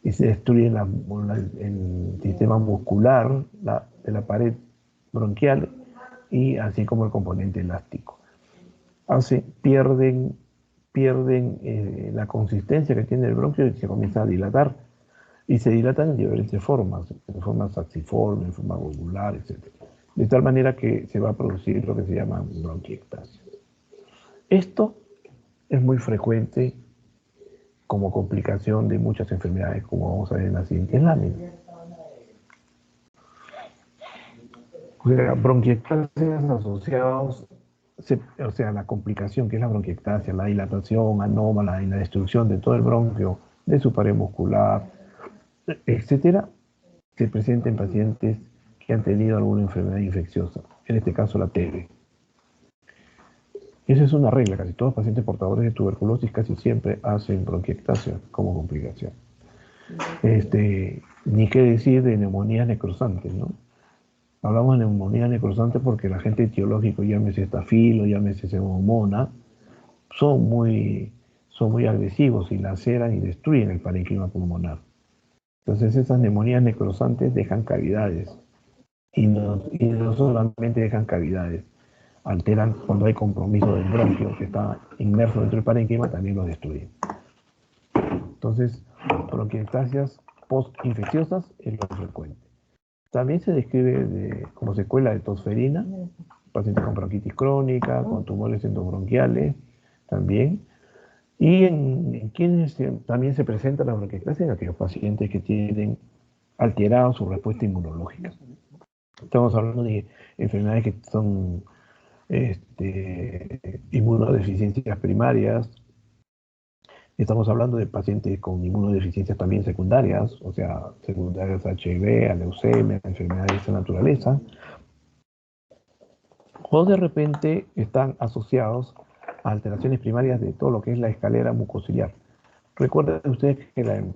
y se destruye el sistema muscular de la pared bronquial y así como el componente elástico. Pierden la consistencia que tiene el bronquio y se comienza a dilatar. Y se dilatan en diferentes formas, en forma saxiforme, en forma globular, etc. De tal manera que se va a producir lo que se llama bronquiectasia. Esto es muy frecuente como complicación de muchas enfermedades, como vamos a ver en la siguiente lámina. O sea, bronquiectasias asociados, o sea, la complicación que es la bronquiectasia, la dilatación anómala y la destrucción de todo el bronquio, de su pared muscular, etcétera, se presenta en pacientes que han tenido alguna enfermedad infecciosa, en este caso la TB. Esa es una regla, casi todos los pacientes portadores de tuberculosis casi siempre hacen bronquiectasia como complicación. Ni qué decir de neumonías necrosantes, ¿no? Hablamos de neumonía necrosante porque el agente etiológico, llámese estafilo, llámese pseudomonas, son muy agresivos y laceran y destruyen el parénquima pulmonar. Entonces esas neumonías necrosantes dejan cavidades y no solamente dejan cavidades, alteran cuando hay compromiso del bronquio que está inmerso dentro del parénquima, también lo destruyen. Entonces, bronquiectasias postinfecciosas es lo frecuente. También se describe como secuela de tosferina, pacientes con bronquitis crónica, con tumores endobronquiales también. Y en quienes también se presenta la bronquiectasia en aquellos pacientes que tienen alterado su respuesta inmunológica. Estamos hablando de enfermedades que son inmunodeficiencias primarias. Estamos hablando de pacientes con inmunodeficiencias también secundarias, o sea, secundarias a HIV, a leucemia, enfermedades de esa naturaleza. O de repente están asociados a alteraciones primarias de todo lo que es la escalera mucociliar. Recuerden ustedes que el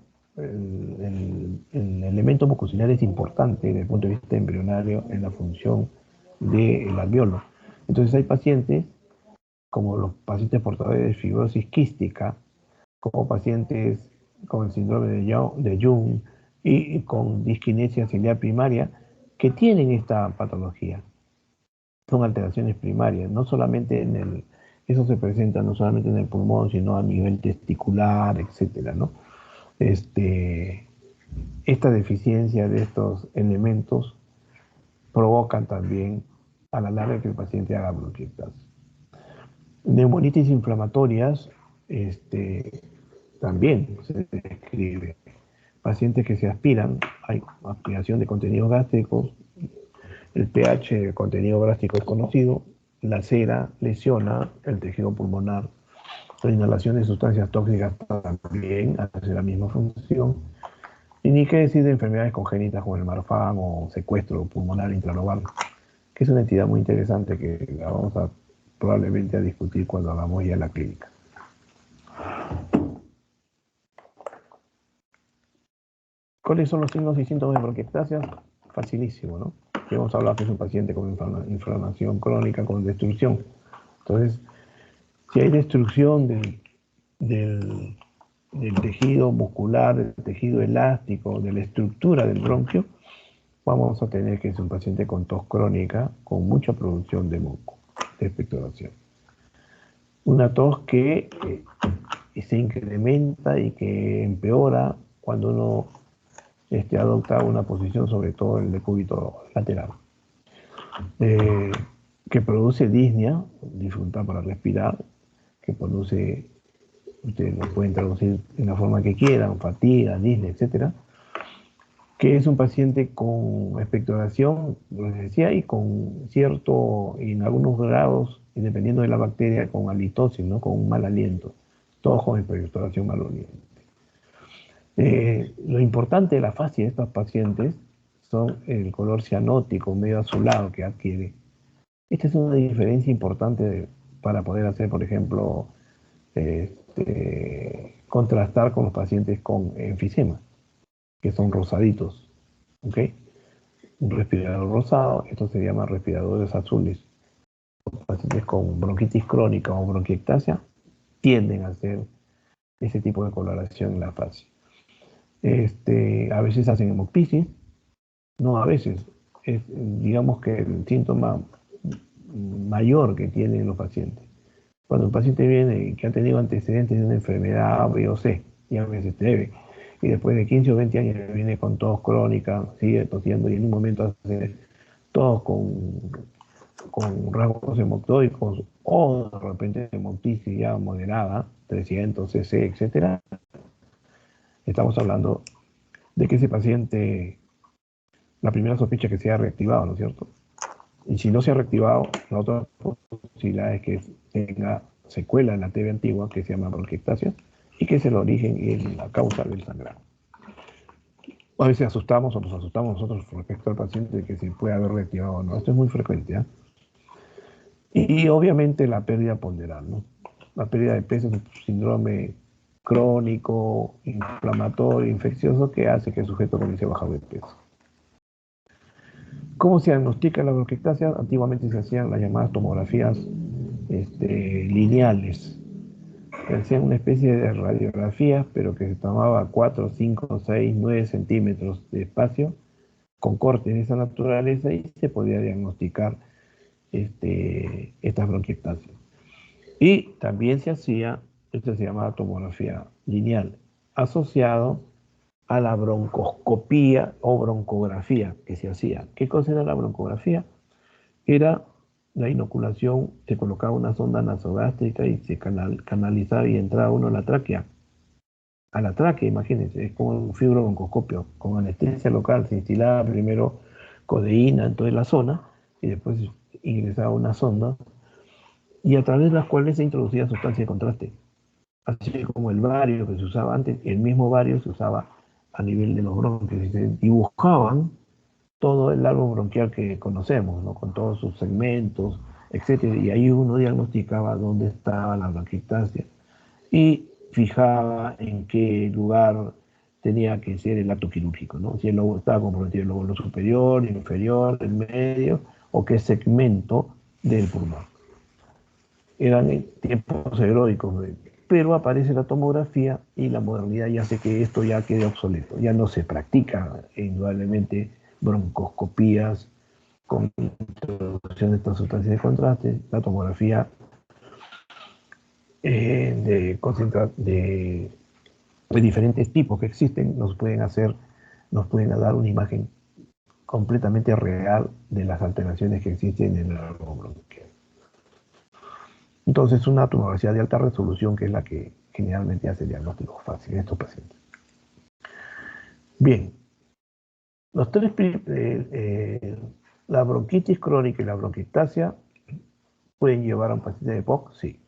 elemento mucociliar es importante desde el punto de vista embrionario en la función del alveolo. Entonces hay pacientes, como los pacientes portadores de fibrosis quística, como pacientes con el síndrome de Jung y con disquinesia ciliar primaria, que tienen esta patología. Son alteraciones primarias, no solamente eso se presenta no solamente en el pulmón, sino a nivel testicular, etcétera, ¿no? Esta deficiencia de estos elementos provocan también a la larga que el paciente haga bronquiectasis. Neumonitis inflamatorias, también se describe. Pacientes que se aspiran, hay aspiración de contenidos gástricos, el pH del contenido gástrico es conocido, la cera lesiona el tejido pulmonar, la inhalación de sustancias tóxicas también hace la misma función, y ni qué decir de enfermedades congénitas como el Marfan o secuestro pulmonar intraglobal, que es una entidad muy interesante que la vamos a probablemente a discutir cuando hagamos ya la clínica. ¿Cuáles son los signos y síntomas de bronquiectasia? Facilísimo, ¿no? que hemos hablado que es un paciente con inflamación crónica, con destrucción. Entonces, si hay destrucción del tejido muscular, del tejido elástico, de la estructura del bronquio, vamos a tener que es un paciente con tos crónica, con mucha producción de moco, de expectoración. Una tos que se incrementa y que empeora cuando uno adopta una posición, sobre todo el decúbito lateral, que produce disnea, dificultad para respirar, que produce, ustedes lo pueden traducir en la forma que quieran, fatiga, disnea, etcétera, que es un paciente con expectoración, como les decía, y con cierto, en algunos grados, y dependiendo de la bacteria, con halitosis, ¿no? Con un mal aliento, todos con expectoración maloliente. Lo importante de la fascia de estos pacientes son el color cianótico, medio azulado que adquiere. Esta es una diferencia importante para poder hacer, por ejemplo, contrastar con los pacientes con enfisema, que son rosaditos. ¿Ok? Un respirador rosado, esto se llama respiradores azules. Los pacientes con bronquitis crónica o bronquiectasia tienden a hacer ese tipo de coloración en la fascia. A veces hacen hemoptisis, no a veces, es digamos que el síntoma mayor que tienen los pacientes. Cuando el paciente viene que ha tenido antecedentes de una enfermedad A, B o C, y a veces leve, y después de 15 o 20 años viene con tos crónica, sigue tosiendo y en un momento hace tos con rasgos hemoctóicos o de repente hemoptisis ya moderada, 300 cc, etcétera, estamos hablando de que ese paciente, la primera sospecha es que se ha reactivado, ¿no es cierto? Y si no se ha reactivado, la otra posibilidad es que tenga secuela en la TV antigua, que se llama bronquiectasia, y que es el origen y la causa del sangrado. A veces asustamos o nos asustamos nosotros respecto al paciente de que se puede haber reactivado o no. Esto es muy frecuente, ¿eh? Y obviamente la pérdida ponderal, ¿no? La pérdida de peso es un síndrome crónico, inflamatorio, infeccioso, que hace que el sujeto comience a bajar de peso. ¿Cómo se diagnostica la bronquiectasia? Antiguamente se hacían las llamadas tomografías lineales. Se hacían una especie de radiografías, pero que se tomaba 4, 5, 6, 9 centímetros de espacio, con cortes de esa naturaleza, y se podía diagnosticar estas bronquiectasias. Y también se hacía, esto se llamaba tomografía lineal, asociado a la broncoscopía o broncografía que se hacía. ¿Qué cosa era la broncografía? Era la inoculación, se colocaba una sonda nasogástrica y se canalizaba y entraba uno a la tráquea. A la tráquea, imagínense, es como un fibrobroncoscopio. Con anestesia local se instilaba primero codeína en toda la zona y después ingresaba una sonda y a través de las cuales se introducía sustancia de contraste. Así como el bario que se usaba antes, el mismo bario se usaba a nivel de los bronquios y se dibujaban todo el árbol bronquial que conocemos, ¿no? Con todos sus segmentos, etcétera, y ahí uno diagnosticaba dónde estaba la bronquiectasia y fijaba en qué lugar tenía que ser el acto quirúrgico, ¿no? Si el lobo estaba comprometido el lóbulo superior, inferior, el medio, o qué segmento del pulmón. Eran tiempos heroicos, pero aparece la tomografía y la modernidad ya hace que esto ya quede obsoleto. Ya no se practica indudablemente broncoscopías con introducción de estas sustancias de contraste. La tomografía de diferentes tipos que existen nos pueden dar una imagen completamente real de las alteraciones que existen en el árbol bronquial. Entonces, una tomografía de alta resolución, que es la que generalmente hace el diagnóstico fácil en estos pacientes. Bien, la bronquitis crónica y la bronquiectasia pueden llevar a un paciente de POC, sí.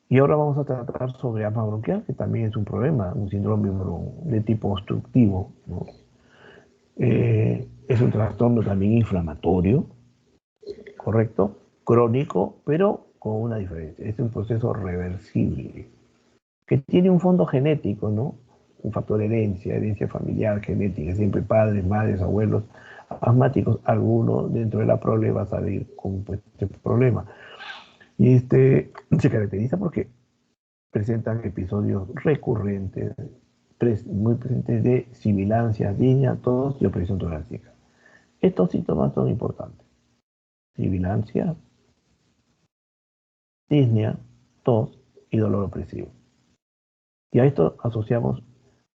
Y ahora vamos a tratar sobre asma bronquial, que también es un problema, un síndrome de tipo obstructivo, ¿no? Es un trastorno también inflamatorio, ¿correcto? Crónico, pero con una diferencia. Es un proceso reversible, que tiene un fondo genético, ¿no? Un factor herencia familiar, genética, siempre padres, madres, abuelos asmáticos, alguno dentro de la prole va a salir con pues, este problema. Y se caracteriza porque presentan episodios recurrentes, muy presentes de sibilancia, disnea, tos y opresión torácica. Estos síntomas son importantes. Sibilancia, disnea, tos y dolor opresivo. Y a esto asociamos,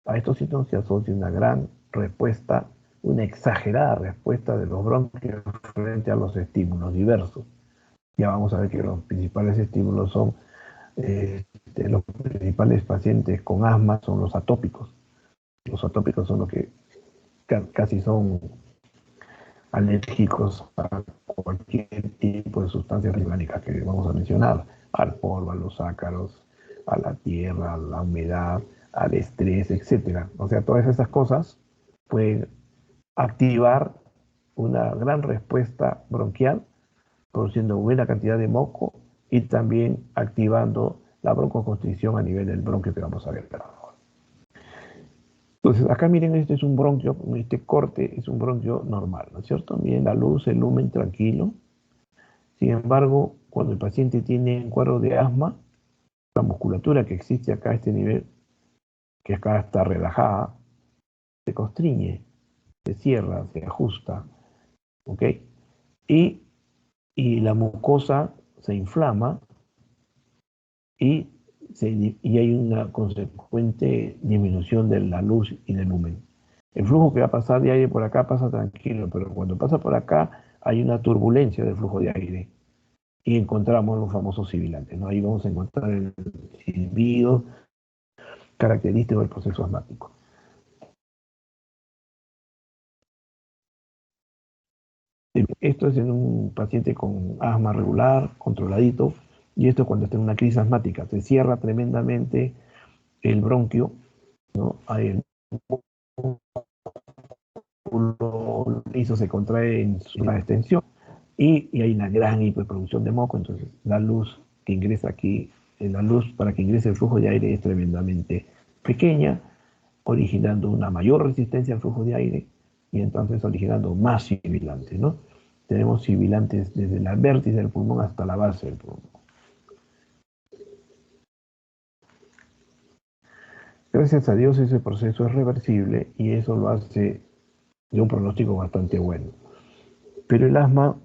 a estos síntomas se asocia una gran respuesta, una exagerada respuesta de los bronquios frente a los estímulos diversos. Ya vamos a ver que los principales estímulos son, los principales pacientes con asma son los atópicos. Los atópicos son los que casi son alérgicos a cualquier tipo de sustancia orgánica que vamos a mencionar, al polvo, a los ácaros, a la tierra, a la humedad, al estrés, etc. O sea, todas esas cosas pueden activar una gran respuesta bronquial, produciendo buena cantidad de moco y también activando la broncoconstricción a nivel del bronquio que vamos a ver ahora. Entonces, acá miren, este es un bronquio, este corte es un bronquio normal, ¿no es cierto? Miren la luz, el lumen tranquilo. Sin embargo, cuando el paciente tiene un cuadro de asma, la musculatura que existe acá a este nivel, que acá está relajada, se constriñe, se cierra, se ajusta, ¿ok? Y, y la mucosa se inflama y, y hay una consecuente disminución de la luz y del lumen. El flujo que va a pasar de aire por acá pasa tranquilo, pero cuando pasa por acá hay una turbulencia del flujo de aire y encontramos los famosos sibilantes, ¿no? Ahí vamos a encontrar el silbido característico del proceso asmático. Esto es en un paciente con asma regular, controladito, y esto cuando está en una crisis asmática. Se cierra tremendamente el bronquio, ¿no? Hay el músculo liso se contrae en su extensión y hay una gran hiperproducción de moco, entonces la luz que ingresa aquí, la luz para que ingrese el flujo de aire es tremendamente pequeña, originando una mayor resistencia al flujo de aire y entonces originando más sibilantes, ¿no? Tenemos sibilantes desde la vértice del pulmón hasta la base del pulmón. Gracias a Dios ese proceso es reversible y eso lo hace de un pronóstico bastante bueno. Pero el asma,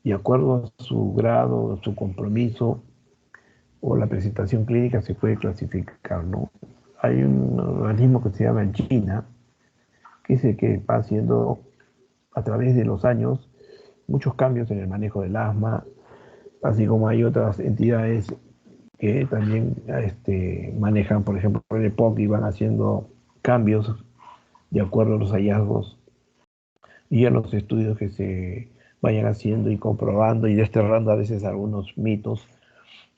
de acuerdo a su grado, a su compromiso o la presentación clínica, se puede clasificar, ¿no? Hay un organismo que se llama GINA, que es el que va haciendo a través de los años muchos cambios en el manejo del asma, así como hay otras entidades que también manejan, por ejemplo, el EPOC y van haciendo cambios de acuerdo a los hallazgos y a los estudios que se vayan haciendo y comprobando y desterrando a veces algunos mitos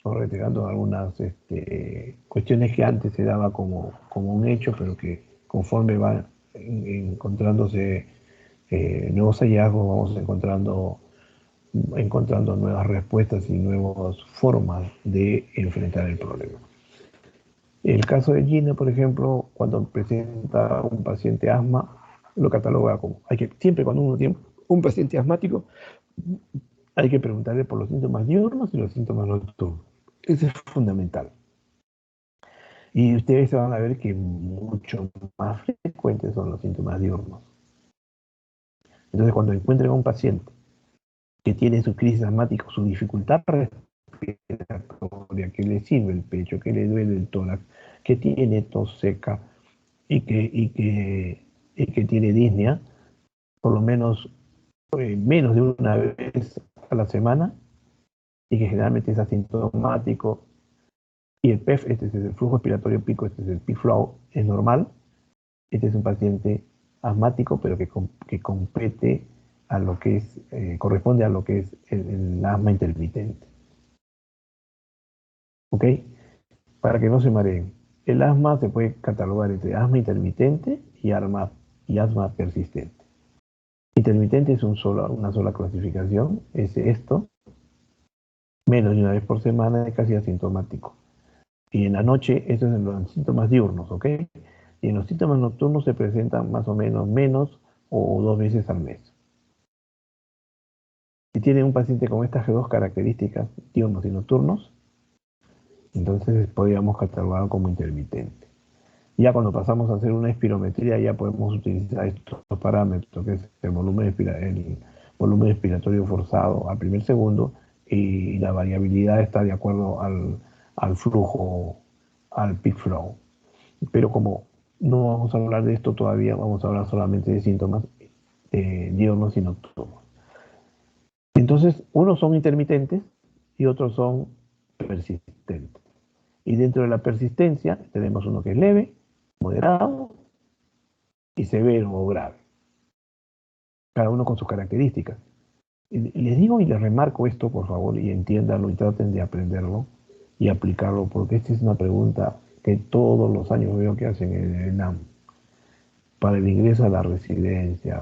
o retirando algunas cuestiones que antes se daba como un hecho, pero que conforme van encontrándose nuevos hallazgos, vamos encontrando nuevas respuestas y nuevas formas de enfrentar el problema. El caso de Gina, por ejemplo, cuando presenta un paciente asma, lo cataloga como, siempre cuando uno tiene un paciente asmático, hay que preguntarle por los síntomas diurnos y los síntomas nocturnos. Eso es fundamental. Y ustedes van a ver que mucho más frecuentes son los síntomas diurnos. Entonces, cuando encuentren a un paciente que tiene su crisis asmática, su dificultad respiratoria, que le sirve el pecho, que le duele el tórax, que tiene tos seca y que tiene disnea, por lo menos menos de una vez a la semana, y que generalmente es asintomático, y el PEF, este es el flujo respiratorio pico, este es el peak flow, es normal. Este es un paciente asmático, pero que compete a lo que es, corresponde a lo que es el asma intermitente. ¿Ok? Para que no se mareen. El asma se puede catalogar entre asma intermitente y asma persistente. Intermitente es una sola clasificación, es esto, menos de una vez por semana, es casi asintomático. Y en la noche, estos son los síntomas diurnos, ¿ok? Y en los síntomas nocturnos se presentan más o menos o 2 veces al mes. Si tiene un paciente con estas dos características, diurnos y nocturnos, entonces podríamos catalogarlo como intermitente. Ya cuando pasamos a hacer una espirometría, ya podemos utilizar estos parámetros, que es el volumen expiratorio forzado al primer segundo, y la variabilidad está de acuerdo al flujo, al peak flow. Pero como no vamos a hablar de esto todavía, vamos a hablar solamente de síntomas diurnos y nocturnos. Entonces, unos son intermitentes y otros son persistentes. Y dentro de la persistencia tenemos uno que es leve, moderado y severo o grave. Cada uno con sus características. Y les digo y les remarco esto, por favor, y entiéndanlo y traten de aprenderlo y aplicarlo, porque esta es una pregunta que todos los años veo que hacen en el ENAM. Para el ingreso a la residencia,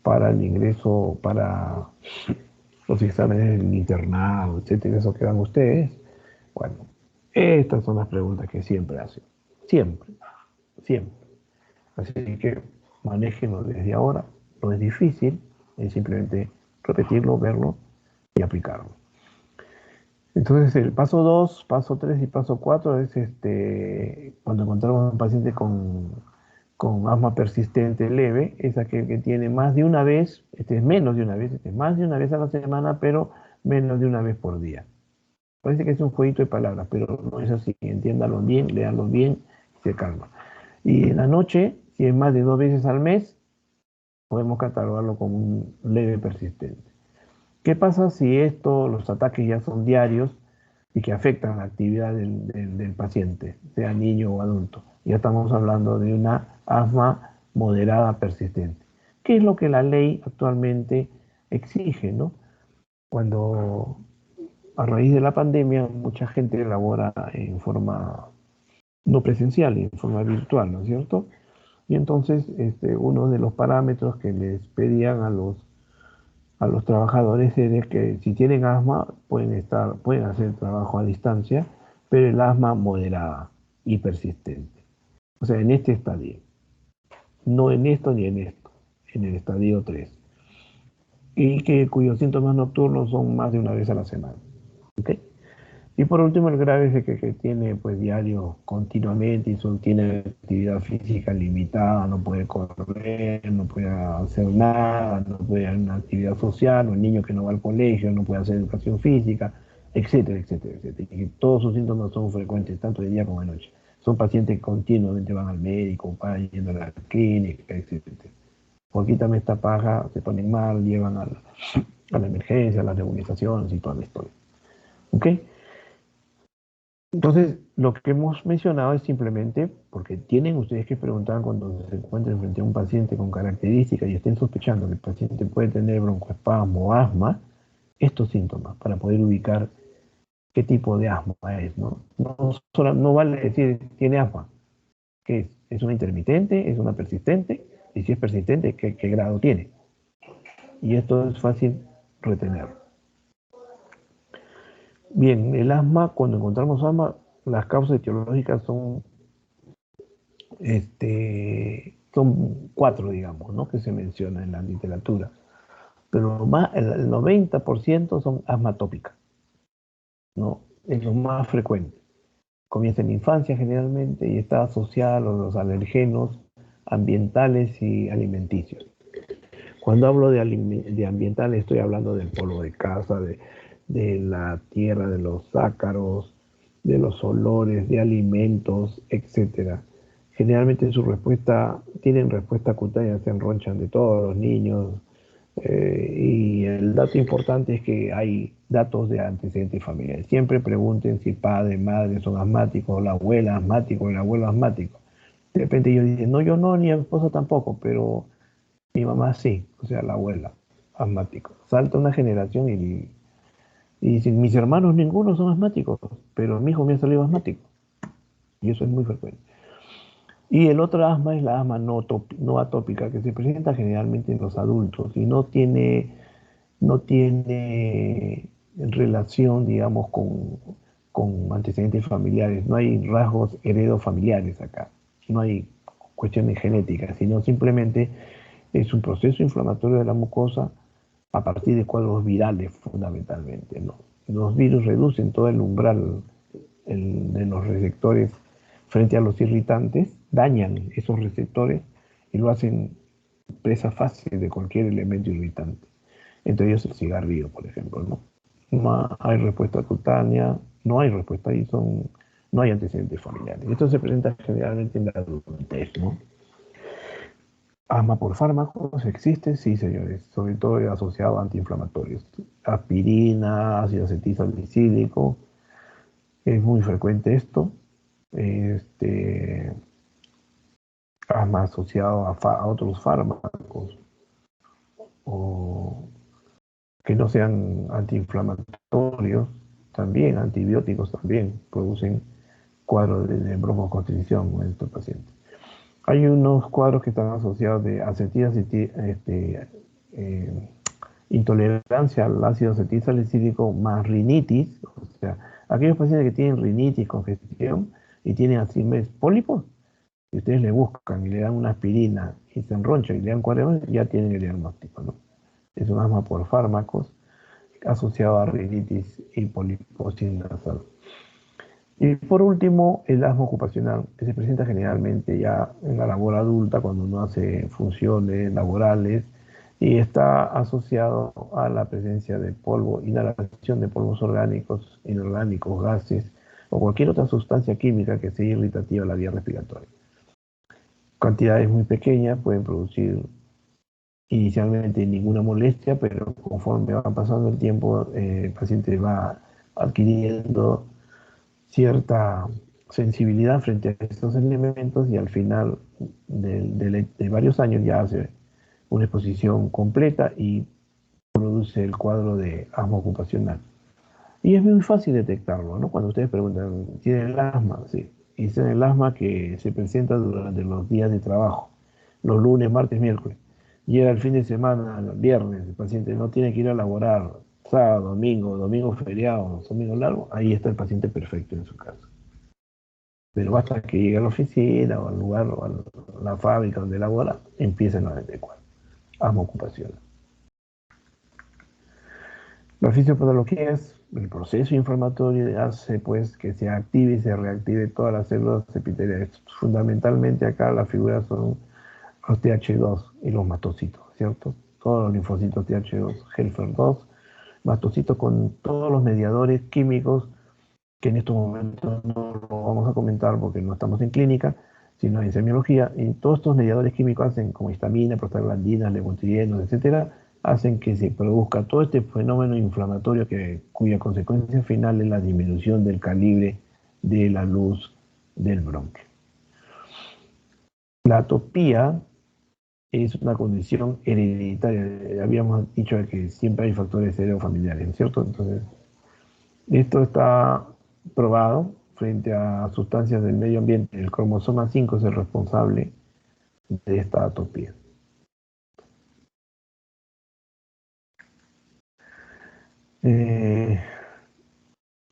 para el ingreso, para los exámenes del internado, etcétera, eso que dan ustedes. Bueno, estas son las preguntas que siempre hacen. Siempre, siempre. Así que manéjenlo desde ahora. No es difícil, es simplemente repetirlo, verlo y aplicarlo. Entonces, el paso 2, paso 3 y paso 4 es cuando encontramos un paciente con asma persistente leve, es aquel que tiene más de una vez, este es menos de una vez, este es más de una vez a la semana, pero menos de una vez por día. Parece que es un jueguito de palabras, pero no es así. Entiéndalo bien, léanlo bien y se calma. Y en la noche, si es más de 2 veces al mes, podemos catalogarlo como un leve persistente. ¿Qué pasa si los ataques ya son diarios y que afectan la actividad del paciente, sea niño o adulto? Ya estamos hablando de una asma moderada persistente. ¿Qué es lo que la ley actualmente exige, ¿no? Cuando a raíz de la pandemia mucha gente labora en forma no presencial, en forma virtual, ¿no es cierto? Y entonces uno de los parámetros que les pedían a los trabajadores es que si tienen asma pueden hacer trabajo a distancia, pero el asma moderada y persistente. O sea, en este estadio. No en esto ni en esto, en el estadio 3. Y cuyos síntomas nocturnos son más de una vez a la semana. ¿Ok? Y por último, el grave es el que tiene pues diario continuamente y tiene actividad física limitada, no puede correr, no puede hacer nada, no puede hacer una actividad social, o el niño que no va al colegio, no puede hacer educación física, etcétera, etcétera, etcétera. Y todos sus síntomas son frecuentes, tanto de día como de noche. Son pacientes que continuamente van al médico, van yendo a la clínica, etcétera. O quítame esta paja, se ponen mal, llevan a la emergencia, a las nebulizaciones y toda la historia. ¿Ok? Entonces, lo que hemos mencionado es simplemente porque tienen ustedes que preguntar cuando se encuentren frente a un paciente con características y estén sospechando que el paciente puede tener broncoespasmo o asma, estos síntomas para poder ubicar qué tipo de asma es, ¿no? No vale decir tiene asma, ¿qué es? ¿Es una intermitente? ¿Es una persistente? Y si es persistente, ¿qué grado tiene? Y esto es fácil retenerlo. Bien, el asma, cuando encontramos asma, las causas etiológicas son 4, digamos, ¿no? Que se menciona en la literatura. Pero el 90% son asma tópica, ¿no? Es lo más frecuente. Comienza en la infancia generalmente y está asociada a los alergenos ambientales y alimenticios. Cuando hablo de ambientales estoy hablando del polvo de casa, de la tierra, de los ácaros, de los olores, de alimentos, etcétera. Generalmente tienen respuesta cutánea, se enronchan de todos los niños. Y el dato importante es que hay datos de antecedentes familiares. Siempre pregunten si padre, madre son asmáticos, la abuela asmático, el abuelo asmático. De repente ellos dicen, no, yo no, ni mi esposo tampoco, pero mi mamá sí, o sea, la abuela, asmático. Salta una generación y dicen, mis hermanos ninguno son asmáticos, pero mi hijo me ha salido asmático. Y eso es muy frecuente. Y el otro asma es la asma no atópica, que se presenta generalmente en los adultos y no tiene relación, digamos, con antecedentes familiares. No hay rasgos heredofamiliares acá. No hay cuestiones genéticas, sino simplemente Es un proceso inflamatorio de la mucosa a partir de cuadros virales fundamentalmente, ¿no? Los virus reducen todo el umbral de los receptores frente a los irritantes, dañan esos receptores y lo hacen presa fácil de cualquier elemento irritante. Entre ellos el cigarrillo, por ejemplo, ¿no? No hay respuesta cutánea, no hay respuesta y no hay antecedentes familiares. Esto se presenta generalmente en la adultez, ¿no? Asma por fármacos existe, sí, señores, sobre todo asociado a antiinflamatorios. Aspirina, ácido acetilsalicílico, es muy frecuente esto. Asma asociado a otros fármacos o que no sean antiinflamatorios, también antibióticos también producen cuadros de broncoconstricción en estos pacientes. Hay unos cuadros que están asociados de intolerancia al ácido acetilsalicílico más rinitis, o sea, aquellos pacientes que tienen rinitis, congestión y tienen así pólipos, si ustedes le buscan y le dan una aspirina y se enroncha y le dan 4 ya tienen el diagnóstico, ¿no? Es un asma por fármacos asociado a rinitis y poliposis nasal. Y por último, el asma ocupacional, que se presenta generalmente ya en la labor adulta cuando uno hace funciones laborales y está asociado a la presencia de polvo, inhalación de polvos orgánicos, inorgánicos, gases o cualquier otra sustancia química que sea irritativa a la vía respiratoria. Cantidades muy pequeñas pueden producir inicialmente ninguna molestia, pero conforme va pasando el tiempo, el paciente va adquiriendo cierta sensibilidad frente a estos elementos y al final de varios años ya hace una exposición completa y produce el cuadro de asma ocupacional. Y es muy fácil detectarlo, ¿no? Cuando ustedes preguntan, ¿tienen el asma? Sí. Y es el asma que se presenta durante los días de trabajo, los lunes, martes, miércoles. Llega el fin de semana, el viernes, el paciente no tiene que ir a laborar, sábado, domingo feriado, domingo largo, ahí está el paciente perfecto en su casa. Pero basta que llegue a la oficina o al lugar o a la fábrica donde labora, empieza el 94. Asma ocupacional. La fisiopatología es el proceso inflamatorio hace pues que se active y se reactive todas las células epiteliales. Fundamentalmente acá las figuras son los TH2 y los mastocitos, ¿cierto? Todos los linfocitos TH2, Helfer 2, mastocitos con todos los mediadores químicos que en estos momentos no lo vamos a comentar porque no estamos en clínica, sino en semiología, y todos estos mediadores químicos hacen, como histamina, prostaglandinas, levotirienos, etcétera, hacen que se produzca todo este fenómeno inflamatorio cuya consecuencia final es la disminución del calibre de la luz del bronquio. La atopía es una condición hereditaria. Habíamos dicho que siempre hay factores heredofamiliares, ¿cierto? Entonces, esto está probado frente a sustancias del medio ambiente. El cromosoma 5 es el responsable de esta atopía.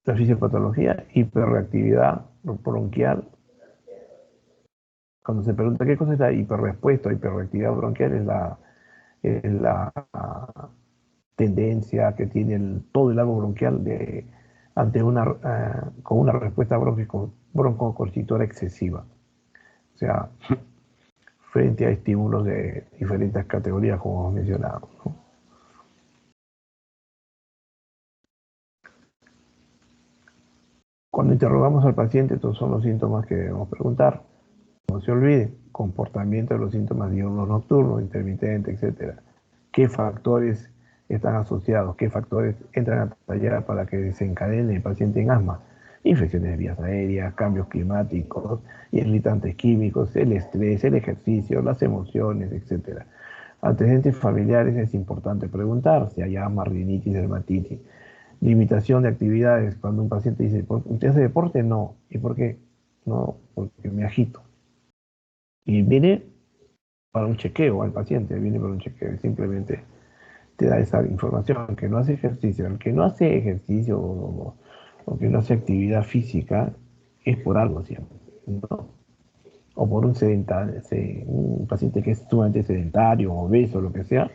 La fisiopatología, hiperreactividad bronquial. Cuando se pregunta qué cosa es la hiperrespuesta o hiperreactividad bronquial, es la tendencia que tiene todo el árbol bronquial ante con una respuesta broncoconstrictora excesiva. O sea, frente a estímulos de diferentes categorías, como hemos mencionado, ¿no? Cuando interrogamos al paciente, estos son los síntomas que debemos preguntar. No se olvide, comportamiento de los síntomas diurnos, nocturnos, intermitentes, etc. ¿Qué factores están asociados? ¿Qué factores entran a tallar para que desencadene el paciente en asma? Infecciones de vías aéreas, cambios climáticos, irritantes químicos, el estrés, el ejercicio, las emociones, etc. Antecedentes familiares es importante preguntar si hay asma, rinitis, dermatitis. Limitación de actividades. Cuando un paciente dice, ¿usted hace deporte? No. ¿Y por qué? No, porque me agito. Y viene para un chequeo al paciente, viene para un chequeo y simplemente te da esa información, que no hace ejercicio. El que no hace ejercicio o que no hace actividad física es por algo siempre, ¿no? o por un paciente que es sumamente sedentario, obeso, lo que sea,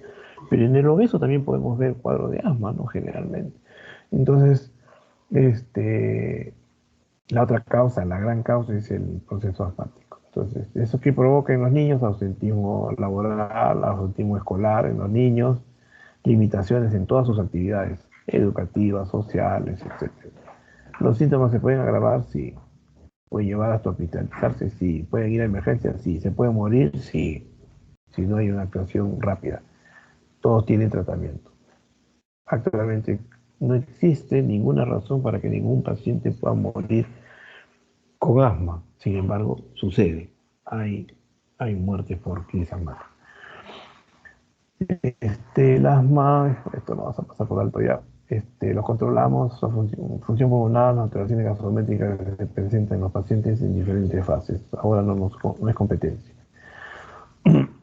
pero en el obeso también podemos ver cuadro de asma, ¿no? Generalmente. Entonces, este, la otra causa, la gran causa es el proceso asmático. Entonces, eso que provoca en los niños ausentismo laboral, ausentismo escolar en los niños, limitaciones en todas sus actividades educativas, sociales, etcétera. Los síntomas se pueden agravar, sí. Puede llevar hasta hospitalizarse, sí. Pueden ir a emergencias, sí. Se puede morir, sí. Si no hay una actuación rápida. Todos tienen tratamiento. Actualmente no existe ninguna razón para que ningún paciente pueda morir con asma. Sin embargo, sucede. Hay muertes por crisis asmática. El asma, esto lo vas a pasar por alto ya. Lo controlamos, la función pulmonar, las alteraciones gasométricas que se presentan en los pacientes en diferentes fases. Ahora no es competencia.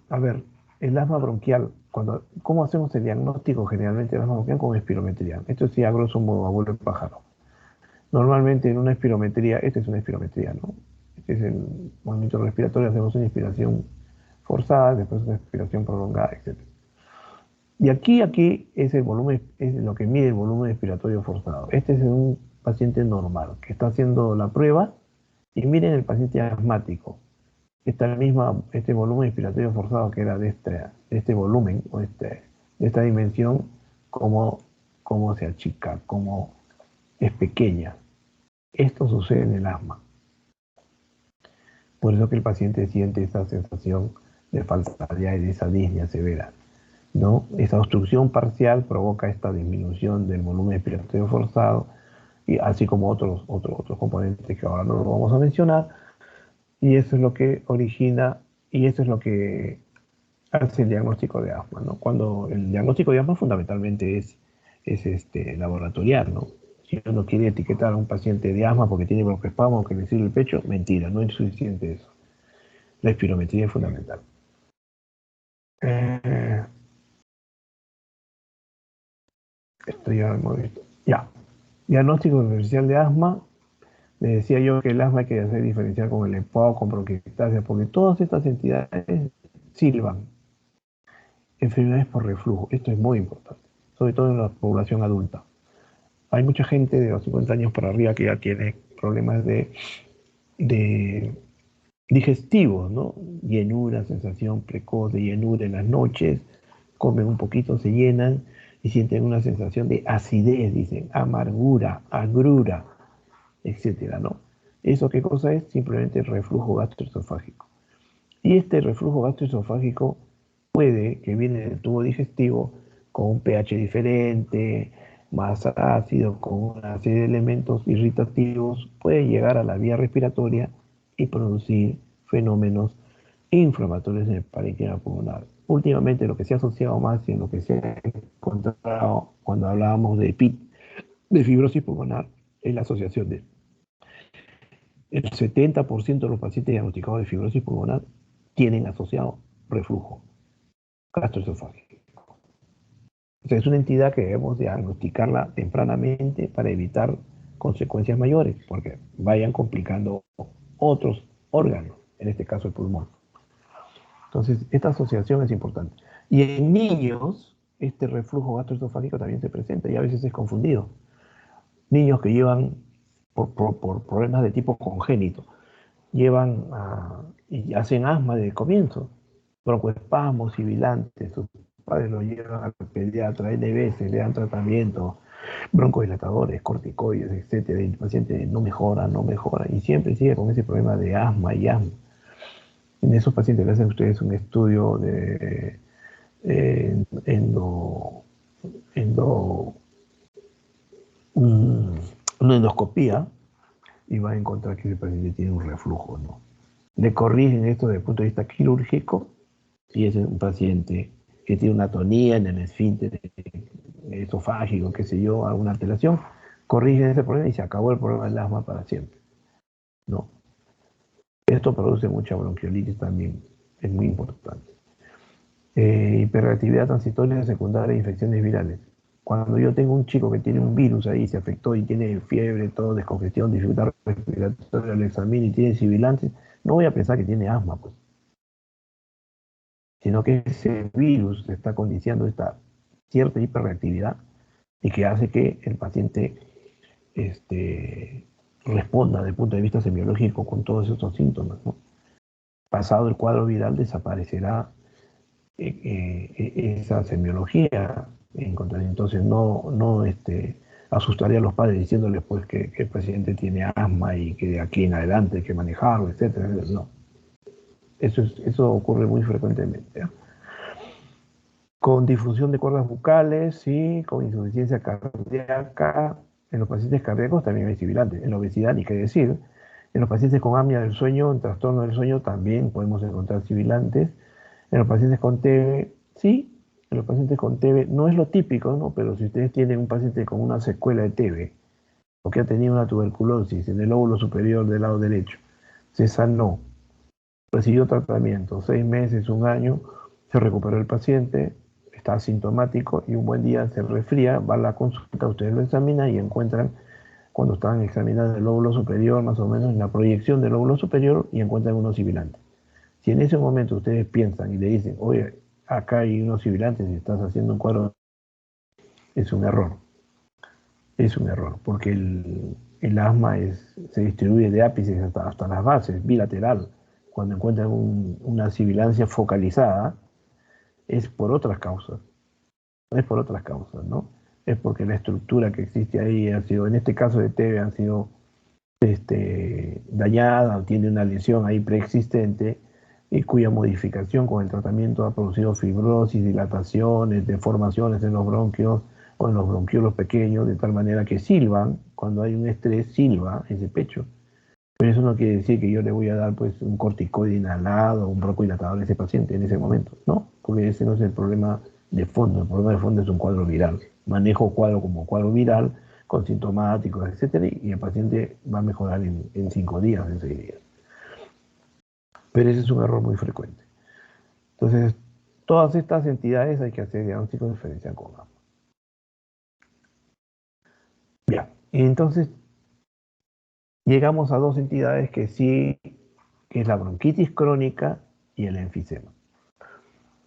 A ver, el asma bronquial, ¿cómo hacemos el diagnóstico generalmente del asma bronquial? Con espirometría. Esto sí, a grosso modo, abuelo de pájaro. Normalmente en una espirometría, esta es una espirometría, ¿no? Este es el movimiento respiratorio, hacemos una inspiración forzada, después una expiración prolongada, etc. Y aquí es el volumen, es lo que mide el volumen expiratorio forzado. Este es un paciente normal que está haciendo la prueba y miren el paciente asmático. Este volumen expiratorio forzado que era de este volumen o de esta dimensión, cómo se achica, cómo es pequeña. Esto sucede en el asma. Por eso que el paciente siente esa sensación de falta de aire, esa disnea severa, ¿no? Esa obstrucción parcial provoca esta disminución del volumen expiratorio forzado, y así como otros componentes que ahora no lo vamos a mencionar, y eso es lo que origina, y eso es lo que hace el diagnóstico de asma, ¿no? Cuando el diagnóstico de asma fundamentalmente es laboratorial, ¿no? Si uno quiere etiquetar a un paciente de asma porque tiene broncoespasmo o que le sirve el pecho, mentira, no es suficiente eso. La espirometría es fundamental. Eh, Esto ya lo hemos visto. Ya. Diagnóstico diferencial de asma. Le decía yo que el asma hay que hacer diferencial con el EPOC, con bronquiectasia, porque todas estas entidades silban. Enfermedades por reflujo. Esto es muy importante, sobre todo en la población adulta. Hay mucha gente de los 50 años para arriba que ya tiene problemas de digestivos, ¿no? Llenura, sensación precoz de llenura en las noches, comen un poquito, se llenan y sienten una sensación de acidez, dicen, amargura, agrura, etcétera, ¿no? ¿Eso qué cosa es? Simplemente reflujo gastroesofágico. Y este reflujo gastroesofágico puede que viene del tubo digestivo con un pH diferente, más ácido, con una serie de elementos irritativos, puede llegar a la vía respiratoria y producir fenómenos inflamatorios en el parénquima pulmonar. Últimamente lo que se ha asociado más y en lo que se ha encontrado cuando hablábamos de fibrosis pulmonar es la asociación de el 70% de los pacientes diagnosticados de fibrosis pulmonar tienen asociado reflujo gastroesofágico. O sea, es una entidad que debemos diagnosticarla tempranamente para evitar consecuencias mayores, porque vayan complicando otros órganos, en este caso el pulmón. Entonces, esta asociación es importante. Y en niños, este reflujo gastroesofágico también se presenta y a veces es confundido. Niños que llevan por problemas de tipo congénito, y hacen asma desde el comienzo, broncoespasmos, sibilantes, sus padres lo llevan al pediatra N veces, le dan tratamiento, broncodilatadores, corticoides, etcétera, y el paciente no mejora, y siempre sigue con ese problema de asma y asma. En esos pacientes le hacen ustedes un estudio de endo, endo, una endoscopía y va a encontrar que ese paciente tiene un reflujo, ¿no? Le corrigen esto desde el punto de vista quirúrgico y es un paciente que tiene una atonía en el esfínter esofágico, qué sé yo, alguna alteración, corrigen ese problema y se acabó el problema del asma para siempre, ¿no? Esto produce mucha bronquiolitis también, es muy importante. Hiperreactividad transitoria secundaria de infecciones virales. Cuando yo tengo un chico que tiene un virus ahí, se afectó y tiene fiebre, todo, descongestión, dificultad respiratoria, lo examino y tiene sibilantes, no voy a pensar que tiene asma, pues, sino que ese virus está condicionando esta cierta hiperreactividad y que hace que el paciente responda desde el punto de vista semiológico con todos estos síntomas, ¿no? Pasado el cuadro viral desaparecerá esa semiología. Entonces no asustaría a los padres diciéndoles pues que el paciente tiene asma y que de aquí en adelante hay que manejarlo, etcétera. No, eso ocurre muy frecuentemente, ¿eh? Con difusión de cuerdas bucales, sí, con insuficiencia cardíaca. En los pacientes cardíacos también hay sibilantes. En la obesidad, ni qué decir. En los pacientes con apnea del sueño, en trastorno del sueño, también podemos encontrar sibilantes. En los pacientes con TB, sí. En los pacientes con TB no es lo típico, ¿no? Pero si ustedes tienen un paciente con una secuela de TB o que ha tenido una tuberculosis en el lóbulo superior del lado derecho, se sanó, recibió tratamiento, 6 meses, un año, se recuperó el paciente, está asintomático y un buen día se resfría, va a la consulta, ustedes lo examinan y encuentran, cuando están examinando el lóbulo superior, más o menos en la proyección del lóbulo superior, y encuentran unos sibilantes. Si en ese momento ustedes piensan y le dicen, oye, acá hay unos sibilantes y estás haciendo un cuadro, es un error. Es un error, porque el asma se distribuye de ápices hasta las bases, bilateral. Cuando encuentran una sibilancia focalizada, es por otras causas. No es por otras causas, ¿no? Es porque la estructura que existe ahí ha sido, en este caso de TB, ha sido dañada o tiene una lesión ahí preexistente y cuya modificación con el tratamiento ha producido fibrosis, dilataciones, deformaciones en los bronquios o en los bronquiolos pequeños, de tal manera que silban, cuando hay un estrés, silba ese pecho. Pero eso no quiere decir que yo le voy a dar pues un corticoide inhalado o un broncohilatador a ese paciente en ese momento, no, porque ese no es el problema de fondo. El problema de fondo es un cuadro viral. Manejo cuadro como cuadro viral, con sintomáticos, etcétera, y el paciente va a mejorar en 5 días, en 6 días. Pero ese es un error muy frecuente. Entonces, todas estas entidades hay que hacer diagnóstico diferencial con asma. Bien, y entonces llegamos a dos entidades que sí, que es la bronquitis crónica y el enfisema,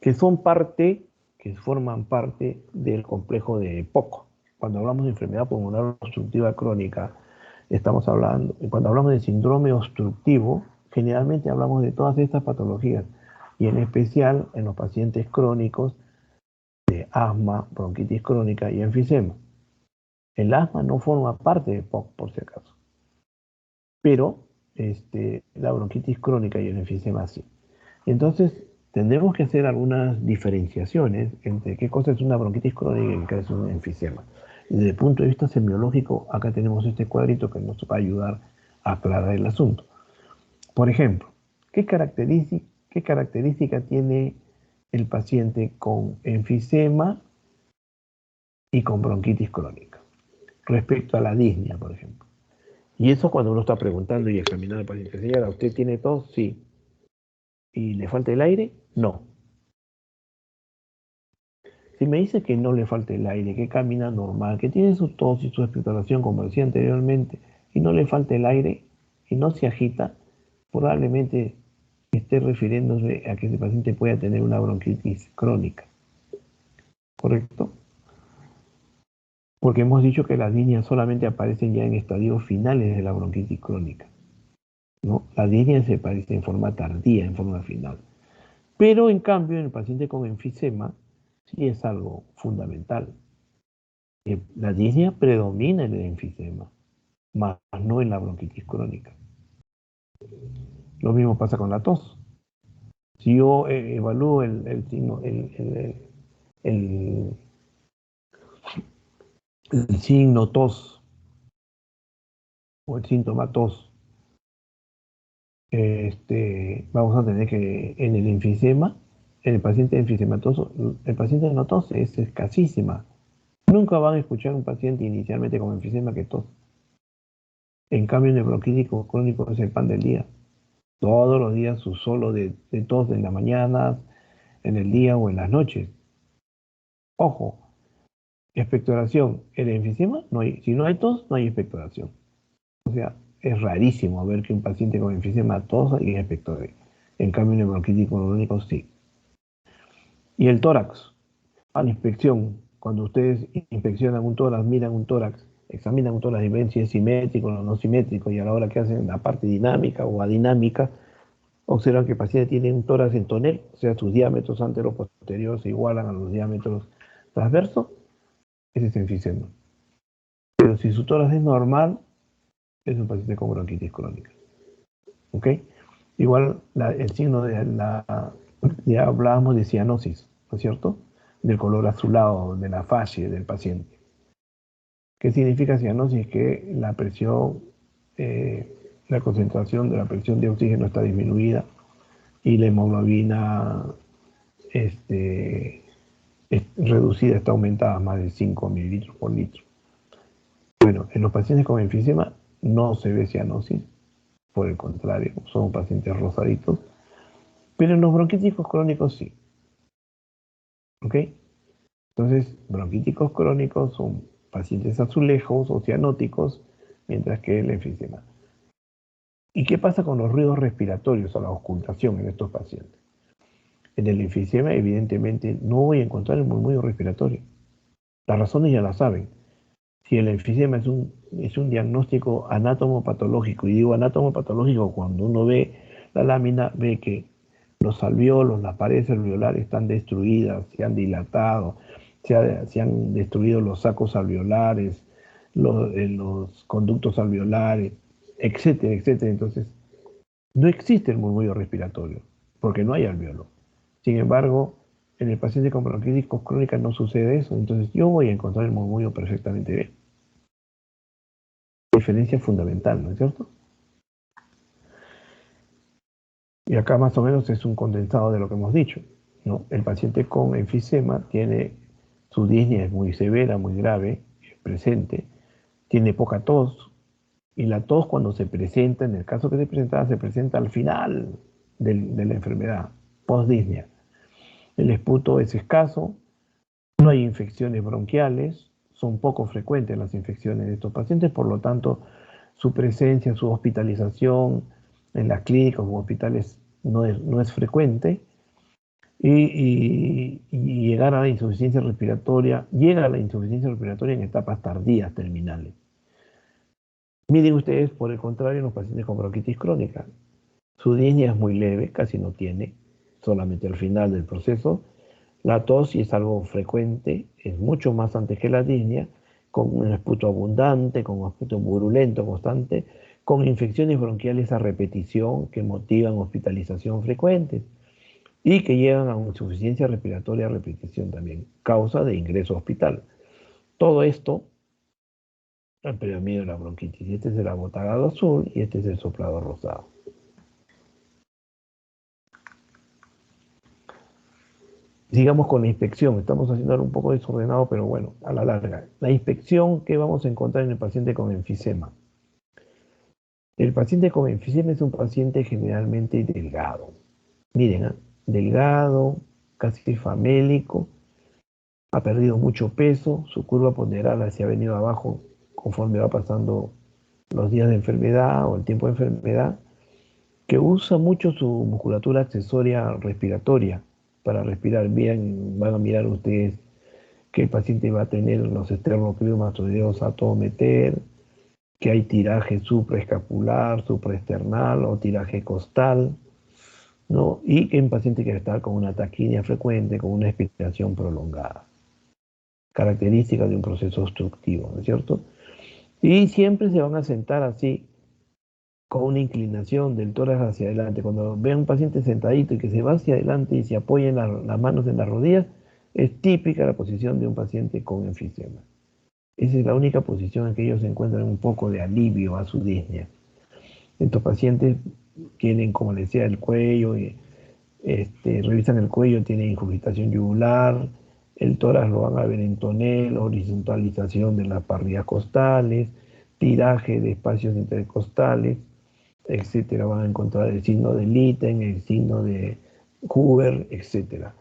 que forman parte del complejo de POC. Cuando hablamos de enfermedad pulmonar obstructiva crónica, cuando hablamos de síndrome obstructivo, generalmente hablamos de todas estas patologías, y en especial en los pacientes crónicos de asma, bronquitis crónica y enfisema. El asma no forma parte de POC, por si acaso, pero la bronquitis crónica y el enfisema sí. Entonces, tendremos que hacer algunas diferenciaciones entre qué cosa es una bronquitis crónica y qué es un enfisema. Y desde el punto de vista semiológico, acá tenemos este cuadrito que nos va a ayudar a aclarar el asunto. Por ejemplo, qué característica tiene el paciente con enfisema y con bronquitis crónica respecto a la disnea, por ejemplo? Y eso cuando uno está preguntando y examinando al paciente. Señora, ¿usted tiene tos? Sí. ¿Y le falta el aire? No. Si me dice que no le falta el aire, que camina normal, que tiene su tos y su expectoración, como decía anteriormente, y no le falta el aire y no se agita, probablemente esté refiriéndose a que ese paciente pueda tener una bronquitis crónica. ¿Correcto? Porque hemos dicho que las disneas solamente aparecen ya en estadios finales de la bronquitis crónica, ¿no? Las disneas se aparecen en forma tardía, en forma final. Pero en cambio, en el paciente con enfisema, sí es algo fundamental. La disnea predomina en el enfisema, más no en la bronquitis crónica. Lo mismo pasa con la tos. Si yo evalúo el signo, el- el signo tos o el síntoma tos, vamos a tener que en el enfisema, en el paciente enfisematoso, el paciente no tose, es escasísima. Nunca van a escuchar un paciente inicialmente con enfisema que tos. En cambio, en el bronquítico crónico es el pan del día. Todos los días su solo de tos en la mañana, en el día o en las noches. Ojo, expectoración. El enfisema, no hay, si no hay tos, no hay expectoración. O sea, es rarísimo ver que un paciente con enfisema tosa y expectore. En cambio, en el bronquitis crónico sí. Y el tórax, a la inspección, cuando ustedes inspeccionan un tórax, miran un tórax, examinan un tórax y ven si es simétrico o no simétrico, y a la hora que hacen la parte dinámica o adinámica, observan que el paciente tiene un tórax en tonel, o sea, sus diámetros anteroposteriores se igualan a los diámetros transversos, ese es enfisema. Pero si su tórax es normal, es un paciente con bronquitis crónica. ¿Ok? Igual el signo ya hablábamos de cianosis, ¿no es cierto? Del color azulado de la facie del paciente. ¿Qué significa cianosis? Que la presión, la concentración de la presión de oxígeno está disminuida y la hemoglobina reducida, está aumentada a más de 5 mililitros por litro. Bueno, en los pacientes con enfisema no se ve cianosis, por el contrario, son pacientes rosaditos, pero en los bronquíticos crónicos sí. ¿Ok? Entonces, bronquíticos crónicos son pacientes azulejos o cianóticos, mientras que el enfisema. ¿Y qué pasa con los ruidos respiratorios o la auscultación en estos pacientes? En el enfisema, evidentemente, no voy a encontrar el murmullo respiratorio. Las razones ya las saben. Si el enfisema es un diagnóstico anatomopatológico, y digo anatomopatológico cuando uno ve la lámina, ve que los alveolos, las paredes alveolares están destruidas, se han dilatado, se han destruido los sacos alveolares, los conductos alveolares, etcétera, etcétera. Entonces, no existe el murmullo respiratorio, porque no hay alveolo. Sin embargo, en el paciente con bronquitis crónica no sucede eso, entonces yo voy a encontrar el murmullo perfectamente bien. Diferencia fundamental, ¿no es cierto? Y acá más o menos es un condensado de lo que hemos dicho, ¿no? El paciente con enfisema tiene su disnea es muy severa, muy grave, presente, tiene poca tos, y la tos cuando se presenta, en el caso que se presenta al final de la enfermedad, postdisnea. El esputo es escaso, no hay infecciones bronquiales, son poco frecuentes las infecciones de estos pacientes, por lo tanto, su presencia, su hospitalización en las clínicas o hospitales no es frecuente, y llegar a la insuficiencia respiratoria, llega a la insuficiencia respiratoria en etapas tardías terminales. Miren ustedes, por el contrario, en los pacientes con bronquitis crónica, su disnea es muy leve, casi no tiene, solamente al final del proceso. La tos, si es algo frecuente, es mucho más antes que la disnea, con un esputo abundante, con un esputo burulento constante, con infecciones bronquiales a repetición que motivan hospitalización frecuente y que llegan a una insuficiencia respiratoria a repetición también, causa de ingreso a hospital. Todo esto al predominio de la bronquitis. Este es el abotagado azul y este es el soplado rosado. Sigamos con la inspección. Estamos haciendo algo un poco desordenado, pero bueno, a la larga. La inspección que vamos a encontrar en el paciente con enfisema. El paciente con enfisema es un paciente generalmente delgado. Miren, delgado, casi famélico, ha perdido mucho peso, su curva ponderal se ha venido abajo conforme va pasando los días de enfermedad o el tiempo de enfermedad, que usa mucho su musculatura accesoria respiratoria para respirar bien. Van a mirar ustedes que el paciente va a tener los esternocleidomastoideos a todo meter, que hay tiraje supraescapular, supraesternal o tiraje costal, ¿no? Y que un paciente que está con una taquidia frecuente, con una expiración prolongada, característica de un proceso obstructivo, ¿no es cierto? Y siempre se van a sentar así, con una inclinación del tórax hacia adelante. Cuando vean un paciente sentadito y que se va hacia adelante y se apoya en las manos en las rodillas, es típica la posición de un paciente con enfisema. Esa es la única posición en que ellos encuentran un poco de alivio a su disnea. Estos pacientes tienen, como les decía, el cuello, revisan el cuello, tienen ingurgitación yugular, el tórax lo van a ver en tonel, horizontalización de las parrillas costales, tiraje de espacios intercostales, etcétera. Van a encontrar el signo de Litten, el signo de Huber, etcétera.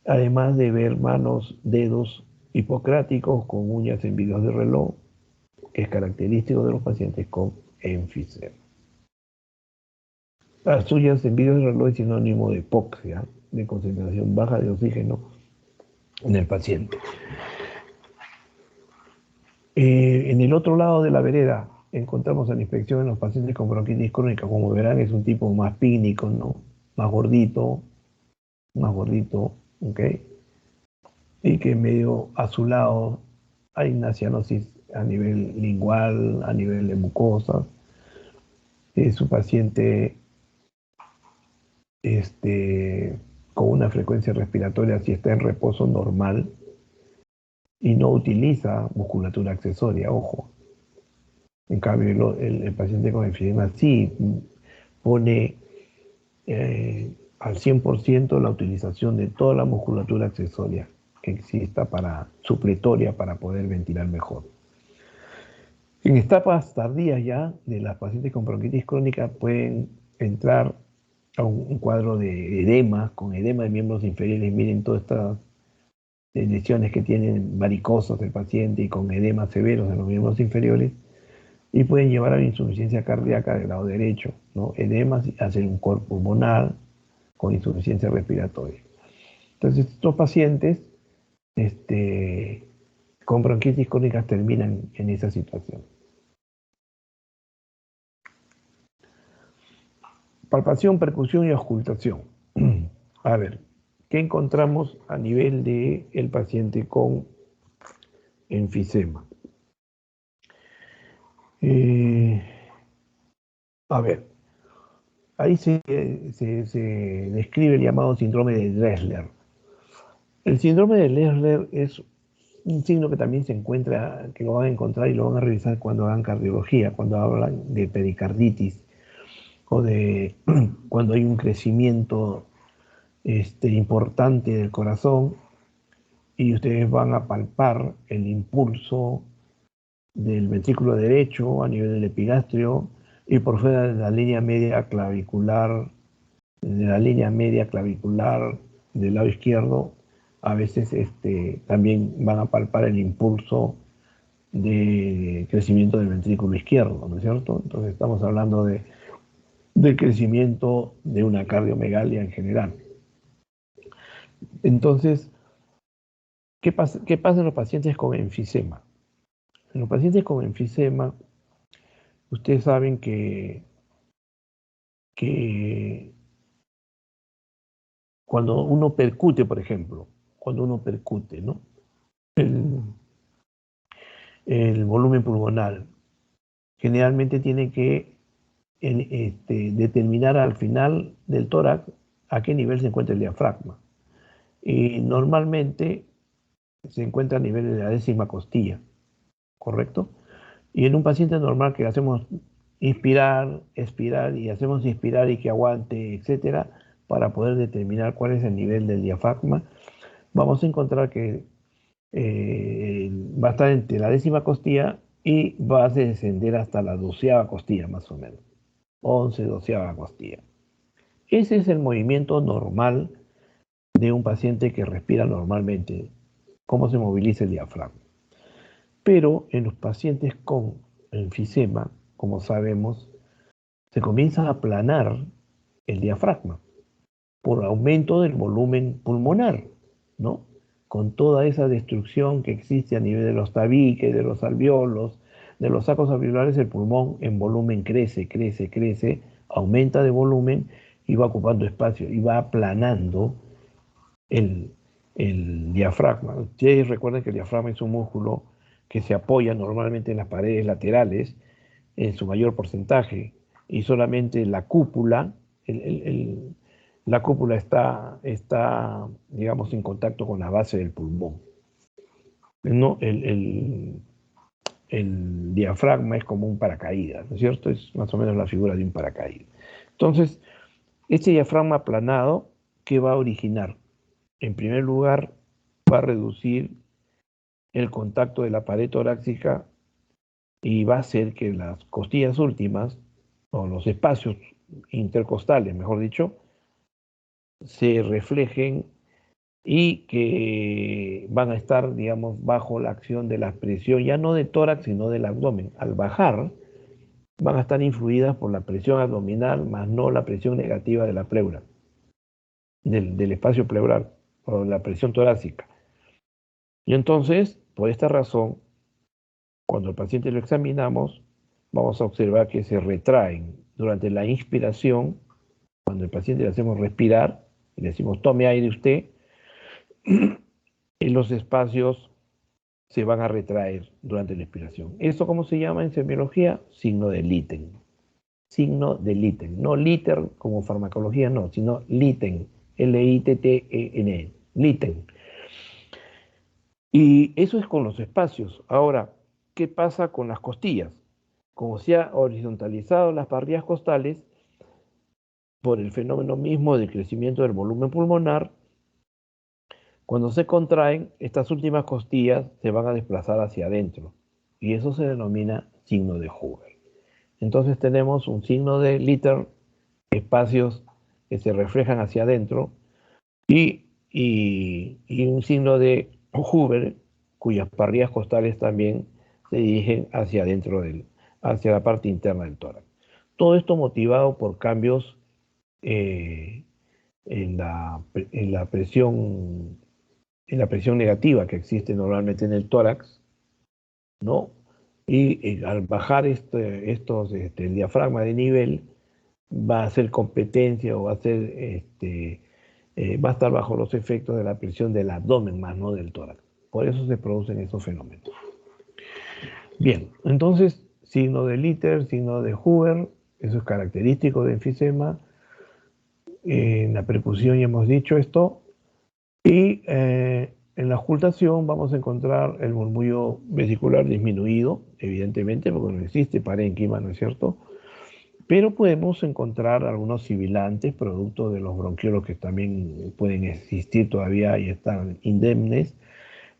Además de ver manos, dedos hipocráticos con uñas en videos de reloj, que es característico de los pacientes con enfisema. Las suyas en vídeo de reloj es sinónimo de hipoxia, de concentración baja de oxígeno en el paciente. En el otro lado de la vereda encontramos a la inspección en los pacientes con bronquitis crónica. Como verán, es un tipo más pínico, ¿no? Más gordito, ¿ok? Y que medio a su lado hay una cianosis a nivel lingual, a nivel de mucosa. Su paciente con una frecuencia respiratoria, si está en reposo normal y no utiliza musculatura accesoria, ojo. En cambio, el paciente con enfisema sí pone al 100% la utilización de toda la musculatura accesoria que exista supletoria para poder ventilar mejor. En etapas tardías ya de las pacientes con bronquitis crónica pueden entrar a un cuadro de edema, con edema de miembros inferiores. Miren todas estas lesiones que tienen varicosas el paciente y con edemas severos en los miembros inferiores, y pueden llevar a la insuficiencia cardíaca del lado derecho, ¿no? Edemas hacen un cor pulmonar con insuficiencia respiratoria. Entonces, estos pacientes con bronquitis crónicas terminan en esa situación. Palpación, percusión y auscultación. A ver, ¿qué encontramos a nivel del paciente con enfisema? A ver, ahí se describe el llamado síndrome de Dressler. El síndrome de Dressler es un signo que también se encuentra, que lo van a encontrar y lo van a revisar cuando hagan cardiología, cuando hablan de pericarditis o de cuando hay un crecimiento importante del corazón y ustedes van a palpar el impulso del ventrículo derecho a nivel del epigastrio y por fuera de la línea media clavicular, del lado izquierdo. A veces también van a palpar el impulso de crecimiento del ventrículo izquierdo, ¿no es cierto? Entonces estamos hablando del crecimiento de una cardiomegalia en general. Entonces, ¿qué pasa en los pacientes con enfisema? En los pacientes con enfisema, ustedes saben que cuando uno percute, por ejemplo, ¿no? El volumen pulmonar, generalmente tiene que determinar al final del tórax a qué nivel se encuentra el diafragma. Y normalmente se encuentra a nivel de la 10ª costilla, ¿correcto? Y en un paciente normal que hacemos inspirar, expirar y hacemos inspirar y que aguante, etcétera, para poder determinar cuál es el nivel del diafragma, vamos a encontrar que va a estar entre la 10ª costilla y va a descender hasta la 12ª costilla, más o menos. 11, 12ª costilla. Ese es el movimiento normal de un paciente que respira normalmente, cómo se moviliza el diafragma. Pero en los pacientes con enfisema, como sabemos, se comienza a aplanar el diafragma por aumento del volumen pulmonar, ¿no? Con toda esa destrucción que existe a nivel de los tabiques, de los alveolos, de los sacos alveolares, el pulmón en volumen crece, aumenta de volumen y va ocupando espacio y va aplanando el diafragma. Ustedes recuerden que el diafragma es un músculo que se apoya normalmente en las paredes laterales en su mayor porcentaje y solamente la cúpula, la cúpula está, digamos, en contacto con la base del pulmón. No, el diafragma es como un paracaídas, ¿no es cierto? Es más o menos la figura de un paracaídas. Entonces, este diafragma aplanado, ¿qué va a originar? En primer lugar, va a reducir el contacto de la pared torácica y va a hacer que las costillas últimas, o los espacios intercostales, mejor dicho, se reflejen y que van a estar, digamos, bajo la acción de la presión, ya no de tórax, sino del abdomen. Al bajar, van a estar influidas por la presión abdominal, más no la presión negativa de la pleura, del espacio pleural, o la presión torácica. Y entonces, por esta razón, cuando el paciente lo examinamos, vamos a observar que se retraen durante la inspiración. Cuando el paciente le hacemos respirar, y le decimos tome aire usted, en los espacios se van a retraer durante la expiración. ¿Esto cómo se llama en semiología? Signo de Litten. Signo de Litten. No Litter como farmacología, no, sino Litten. L-I-T-T-E-N. Litten. Y eso es con los espacios. Ahora, ¿qué pasa con las costillas? Como se ha horizontalizado las parrillas costales, por el fenómeno mismo del crecimiento del volumen pulmonar, cuando se contraen, estas últimas costillas se van a desplazar hacia adentro. Y eso se denomina signo de Hoover. Entonces tenemos un signo de Litter, espacios que se reflejan hacia adentro, y un signo de Hoover, cuyas parrillas costales también se dirigen hacia adentro, hacia la parte interna del tórax. Todo esto motivado por cambios en la presión negativa que existe normalmente en el tórax, ¿no? Y al bajar el diafragma de nivel, va a hacer competencia o va a estar bajo los efectos de la presión del abdomen más no del tórax. Por eso se producen esos fenómenos. Bien, entonces, signo de Litter, signo de Hoover, eso es característico de enfisema. En la percusión ya hemos dicho esto. Y en la ocultación vamos a encontrar el murmullo vesicular disminuido, evidentemente, porque no existe parénquima, ¿no es cierto? Pero podemos encontrar algunos sibilantes, producto de los bronquiolos que también pueden existir todavía y están indemnes.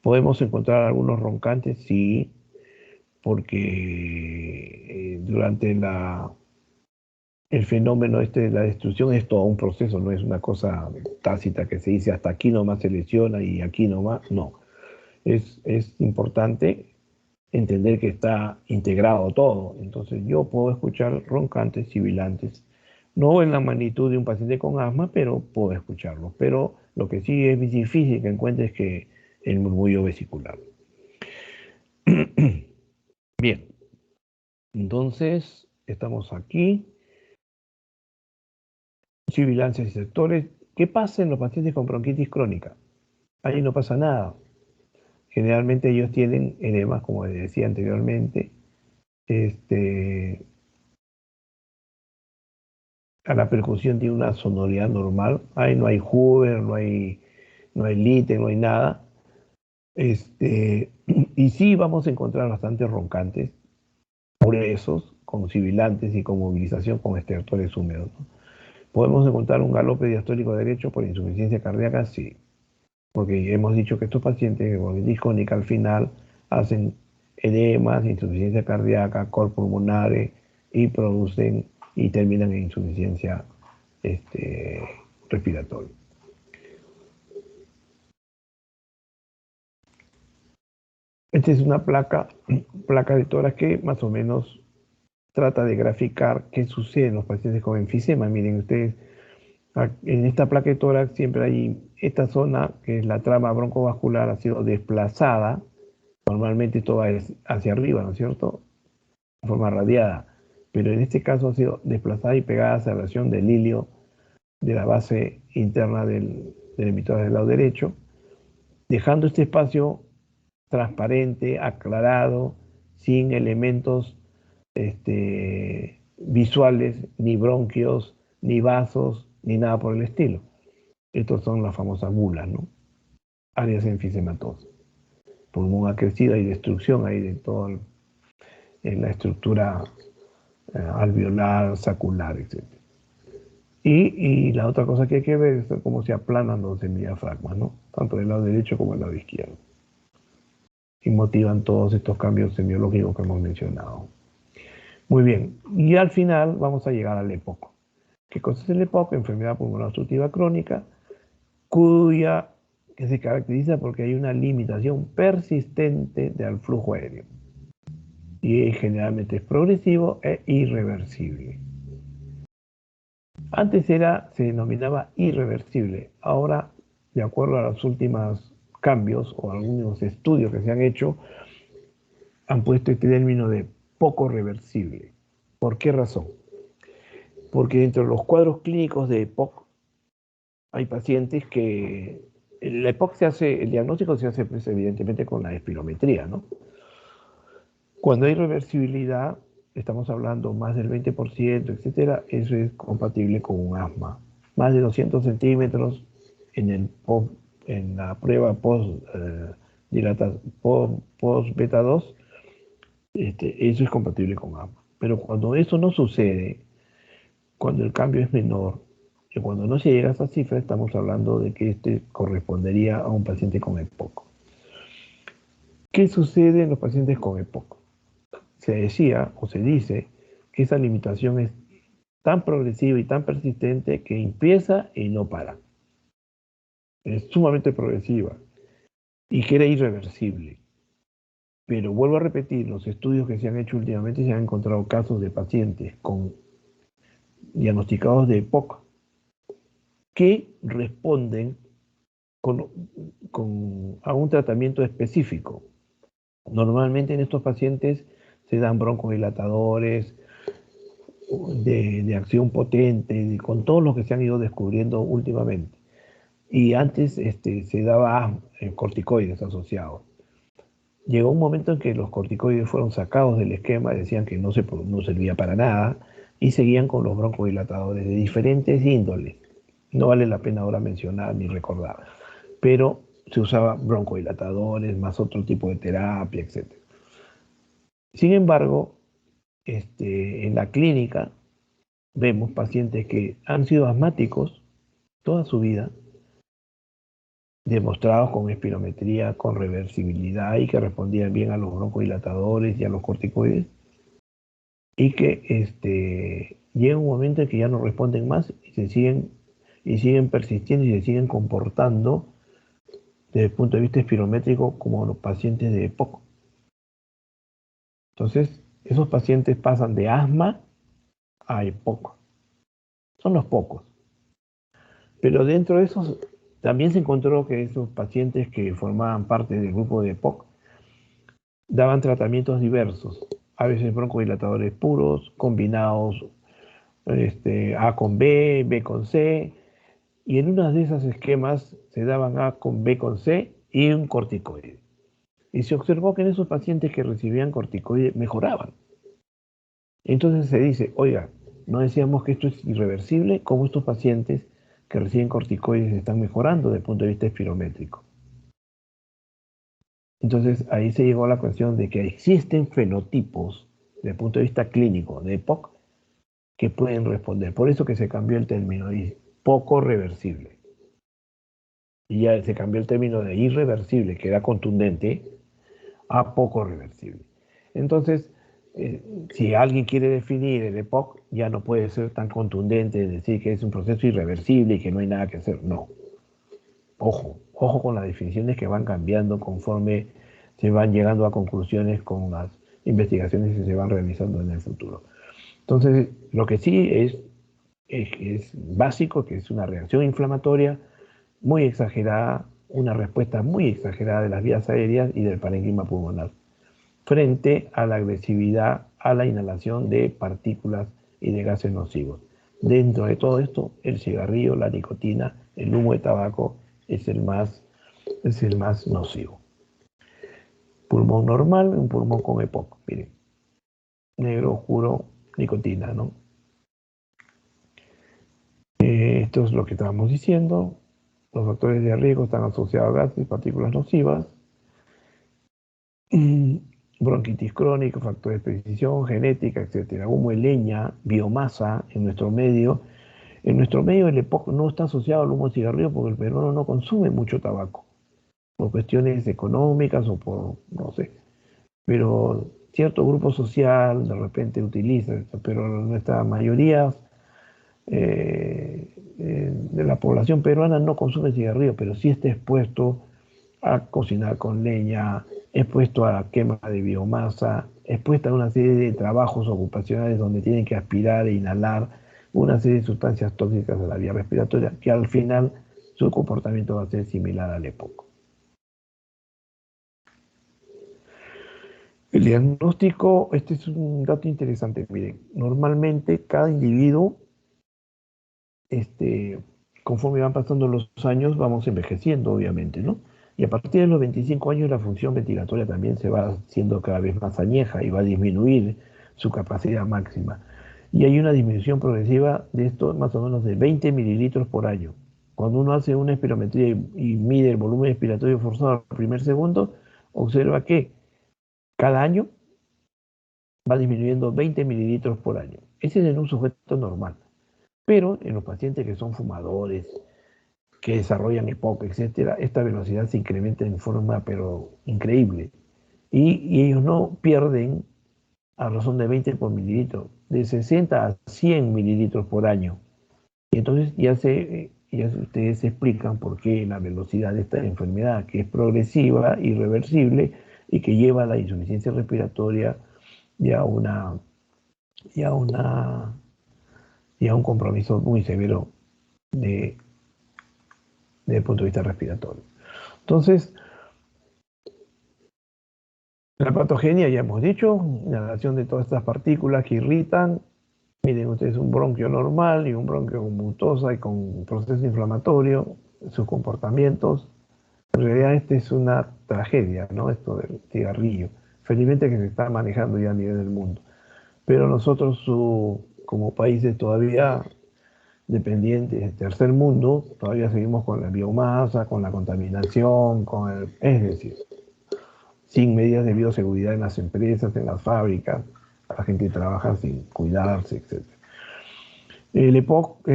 Podemos encontrar algunos roncantes, sí, porque durante el fenómeno de la destrucción es todo un proceso, no es una cosa tácita que se dice hasta aquí nomás se lesiona y aquí nomás, no. Es importante entender que está integrado todo. Entonces yo puedo escuchar roncantes, sibilantes, no en la magnitud de un paciente con asma, pero puedo escucharlo. Pero lo que sí es difícil que encuentres es que el murmullo vesicular. Bien, entonces estamos aquí. Sibilancias y sectores. ¿Qué pasa en los pacientes con bronquitis crónica? Ahí no pasa nada. Generalmente ellos tienen edemas, como les decía anteriormente, a la percusión tiene una sonoridad normal. Ahí no hay Hoover, no hay Litten, no hay nada. Y sí vamos a encontrar bastantes roncantes, gruesos, con sibilantes y con movilización con estertores húmedos, ¿no? ¿Podemos encontrar un galope diastólico derecho por insuficiencia cardíaca? Sí. Porque hemos dicho que estos pacientes de bronquitis crónica al final hacen edemas, insuficiencia cardíaca, cor pulmonares y producen y terminan en insuficiencia respiratoria. Esta es una placa de tórax que más o menos trata de graficar qué sucede en los pacientes con enfisema. Miren ustedes, en esta placa de tórax siempre hay esta zona que es la trama broncovascular, ha sido desplazada. Normalmente esto va hacia arriba, ¿no es cierto? De forma radiada. Pero en este caso ha sido desplazada y pegada hacia la región del ilio de la base interna del emisor del lado derecho, dejando este espacio transparente, aclarado, sin elementos visuales, ni bronquios, ni vasos, ni nada por el estilo. Estos son las famosas bulas, ¿no? Áreas enfisematosas. Pulmón acrecido y destrucción ahí de toda la estructura alveolar, sacular, etc. Y la otra cosa que hay que ver es cómo se aplanan los semidiafragmas, ¿no? Tanto del lado derecho como del lado izquierdo. Y motivan todos estos cambios semiológicos que hemos mencionado. Muy bien, y al final vamos a llegar al EPOC. ¿Qué cosa es el EPOC? Enfermedad pulmonar obstructiva crónica, que se caracteriza porque hay una limitación persistente del flujo aéreo. y generalmente es progresivo e irreversible. Antes se denominaba irreversible. Ahora, de acuerdo a los últimos cambios o algunos estudios que se han hecho, han puesto este término de poco reversible. ¿Por qué razón? Porque dentro de los cuadros clínicos de EPOC hay pacientes que la EPOC el diagnóstico se hace pues, evidentemente con la espirometría, ¿no? Cuando hay reversibilidad, estamos hablando más del 20%, etcétera, eso es compatible con un asma. Más de 200 centímetros en la prueba post-beta 2, eso es compatible con asma. Pero cuando eso no sucede, cuando el cambio es menor, y cuando no se llega a esa cifra, estamos hablando de que correspondería a un paciente con EPOC. ¿Qué sucede en los pacientes con EPOC? Se decía o se dice que esa limitación es tan progresiva y tan persistente que empieza y no para. Es sumamente progresiva y que era irreversible. Pero vuelvo a repetir, los estudios que se han hecho últimamente se han encontrado casos de pacientes diagnosticados de EPOC que responden a un tratamiento específico. Normalmente en estos pacientes se dan broncodilatadores de acción potente, con todo lo que se han ido descubriendo últimamente. Y antes se daba corticoides asociados. Llegó un momento en que los corticoides fueron sacados del esquema, decían que no servía para nada, y seguían con los broncodilatadores de diferentes índoles. No vale la pena ahora mencionar ni recordar, pero se usaba broncodilatadores, más otro tipo de terapia, etc. Sin embargo, en la clínica vemos pacientes que han sido asmáticos toda su vida, demostrados con espirometría, con reversibilidad y que respondían bien a los broncodilatadores y a los corticoides, y que llega un momento en que ya no responden más y siguen persistiendo y se siguen comportando desde el punto de vista espirométrico como los pacientes de EPOC. Entonces, esos pacientes pasan de asma a EPOC. Son los pocos. Pero dentro de esos, también se encontró que esos pacientes que formaban parte del grupo de EPOC daban tratamientos diversos, a veces broncodilatadores puros, combinados A con B, B con C, y en una de esas esquemas se daban A con B con C y un corticoide. Y se observó que en esos pacientes que recibían corticoide mejoraban. Entonces se dice, oiga, ¿no decíamos que esto es irreversible? ¿Cómo estos pacientes que reciben corticoides están mejorando desde el punto de vista espirométrico? Entonces ahí se llegó a la cuestión de que existen fenotipos desde el punto de vista clínico de EPOC que pueden responder. Por eso que se cambió el término, y poco reversible. Y ya se cambió el término de irreversible, que era contundente, a poco reversible. Entonces, si alguien quiere definir el EPOC, ya no puede ser tan contundente, decir que es un proceso irreversible y que no hay nada que hacer. No. Ojo con las definiciones que van cambiando conforme se van llegando a conclusiones con las investigaciones que se van realizando en el futuro. Entonces, lo que sí es básico, que es una reacción inflamatoria muy exagerada, una respuesta muy exagerada de las vías aéreas y del parénquima pulmonar frente a la agresividad a la inhalación de partículas y de gases nocivos. Dentro de todo esto, el cigarrillo, la nicotina, el humo de tabaco es el más nocivo. Pulmón normal, un pulmón con EPOC, miren, negro, oscuro, nicotina, ¿no? Esto es lo que estábamos diciendo. Los factores de riesgo están asociados a gases y partículas nocivas. Bronquitis crónica, factores de precisión, genética, etc. Humo de leña, biomasa en nuestro medio. En nuestro medio el EPOC no está asociado al humo de cigarrillo porque el peruano no consume mucho tabaco, por cuestiones económicas o por, no sé. Pero cierto grupo social de repente utiliza esto, pero nuestra mayoría de la población peruana no consume cigarrillo, pero sí está expuesto a cocinar con leña, expuesto a quema de biomasa, expuesto a una serie de trabajos ocupacionales donde tienen que aspirar e inhalar una serie de sustancias tóxicas de la vía respiratoria, que al final su comportamiento va a ser similar al EPOC. El diagnóstico, este es un dato interesante, miren, normalmente cada individuo, conforme van pasando los años, vamos envejeciendo, obviamente, ¿no? Y a partir de los 25 años la función ventilatoria también se va haciendo cada vez más añeja y va a disminuir su capacidad máxima. Y hay una disminución progresiva de esto más o menos de 20 mililitros por año. Cuando uno hace una espirometría y mide el volumen expiratorio forzado al primer segundo, observa que cada año va disminuyendo 20 mililitros por año. Ese es en un sujeto normal. Pero en los pacientes que son fumadores, que desarrollan EPOC, etcétera, esta velocidad se incrementa en forma pero increíble. Y ellos no pierden a razón de 20 por mililitro, de 60 a 100 mililitros por año. Y entonces ya ustedes se explican por qué la velocidad de esta enfermedad, que es progresiva, irreversible y que lleva a la insuficiencia respiratoria y a un compromiso muy severo desde el punto de vista respiratorio. Entonces, la patogenia, ya hemos dicho, inhalación de todas estas partículas que irritan. Miren ustedes un bronquio normal y un bronquio con mucosa y con proceso inflamatorio, sus comportamientos. En realidad esta es una tragedia, ¿no? Esto del cigarrillo. Felizmente que se está manejando ya a nivel del mundo. Pero nosotros, como países todavía dependientes, tercer mundo, todavía seguimos con la biomasa, con la contaminación, es decir, sin medidas de bioseguridad en las empresas, en las fábricas, la gente trabaja sin cuidarse, etc. El EPOC,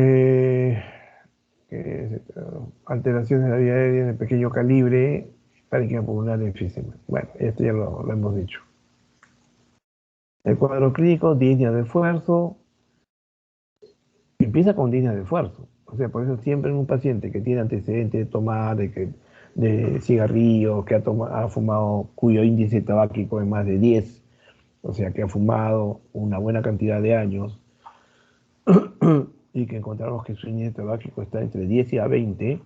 alteraciones de la vía aérea de pequeño calibre, pánica pulmonar enfisema. Bueno, esto ya lo hemos dicho. El cuadro clínico, disnea de esfuerzo, empieza con disnea de esfuerzo. O sea, por eso siempre en un paciente que tiene antecedentes de tomar, de cigarrillo, que ha fumado, cuyo índice tabáquico es más de 10, o sea, que ha fumado una buena cantidad de años, y que encontramos que su índice tabáquico está entre 10 y a 20,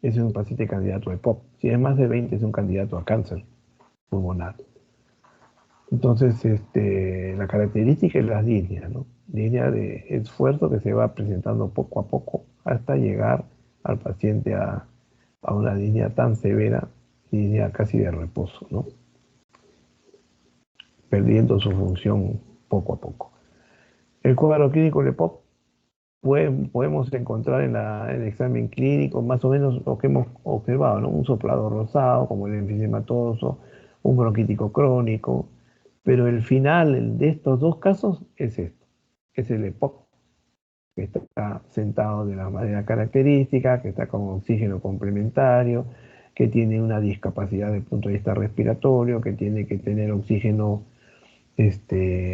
ese es un paciente candidato a EPOC. Si es más de 20, es un candidato a cáncer pulmonar. Entonces, la característica es la línea, ¿no? Línea de esfuerzo que se va presentando poco a poco hasta llegar al paciente a una línea tan severa, línea casi de reposo, ¿no? Perdiendo su función poco a poco. El cuadro clínico de EPOC podemos encontrar en el examen clínico más o menos lo que hemos observado, ¿no? Un soplado rosado, como el enfisematoso, un bronquítico crónico, pero el final de estos dos casos es esto, es el EPOC, que está sentado de la manera característica, que está con oxígeno complementario, que tiene una discapacidad desde el punto de vista respiratorio, que tiene que tener oxígeno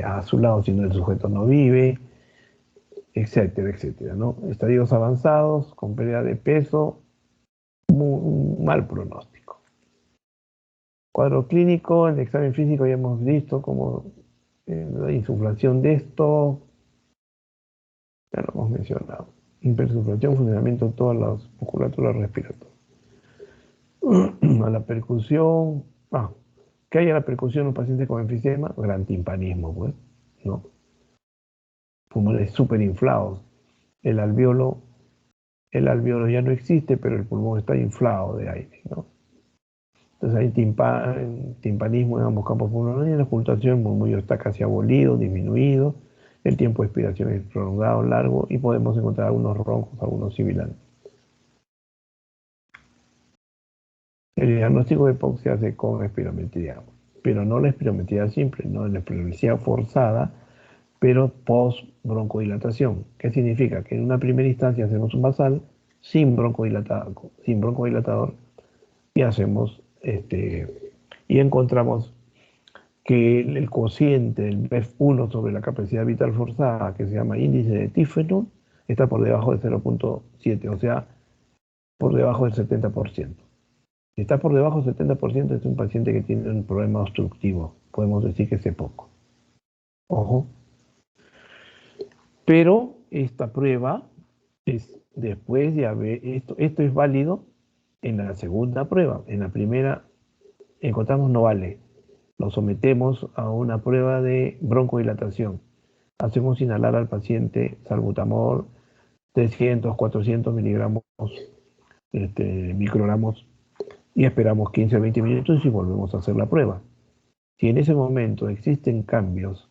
a su lado, si no el sujeto no vive, etcétera, etcétera, ¿no? Estadios avanzados, con pérdida de peso, un mal pronóstico. Cuadro clínico, en el examen físico ya hemos visto como la insuflación de esto, ya lo hemos mencionado. Hipersuflación, funcionamiento de todas las musculaturas respiratorias. A la percusión, ¿qué hay a la percusión en los pacientes con enfisema? Gran timpanismo, pues, ¿no? Pulmones súper inflados. El alvéolo ya no existe, pero el pulmón está inflado de aire, ¿no? Entonces hay timpanismo en ambos campos pulmonares, y la ocultación, el murmullo está casi abolido, disminuido, el tiempo de expiración es prolongado, largo, y podemos encontrar algunos roncos, algunos sibilantes. El diagnóstico de EPOC se hace con espirometría, pero no la espirometría simple, no la espirometría forzada, pero post-broncodilatación. ¿Qué significa? Que en una primera instancia hacemos un basal sin broncodilatador y hacemos y encontramos que el cociente del BEF1 sobre la capacidad vital forzada, que se llama índice de Tiffenot, está por debajo de 0.7, o sea, por debajo del 70%. Si está por debajo del 70%, es un paciente que tiene un problema obstructivo. Podemos decir que es EPOC. Ojo. Pero esta prueba es después de haber... Esto es válido en la segunda prueba. En la primera encontramos no vale. Lo sometemos a una prueba de broncodilatación. Hacemos inhalar al paciente salbutamol 300, 400 miligramos, microgramos, y esperamos 15 o 20 minutos y volvemos a hacer la prueba. Si en ese momento existen cambios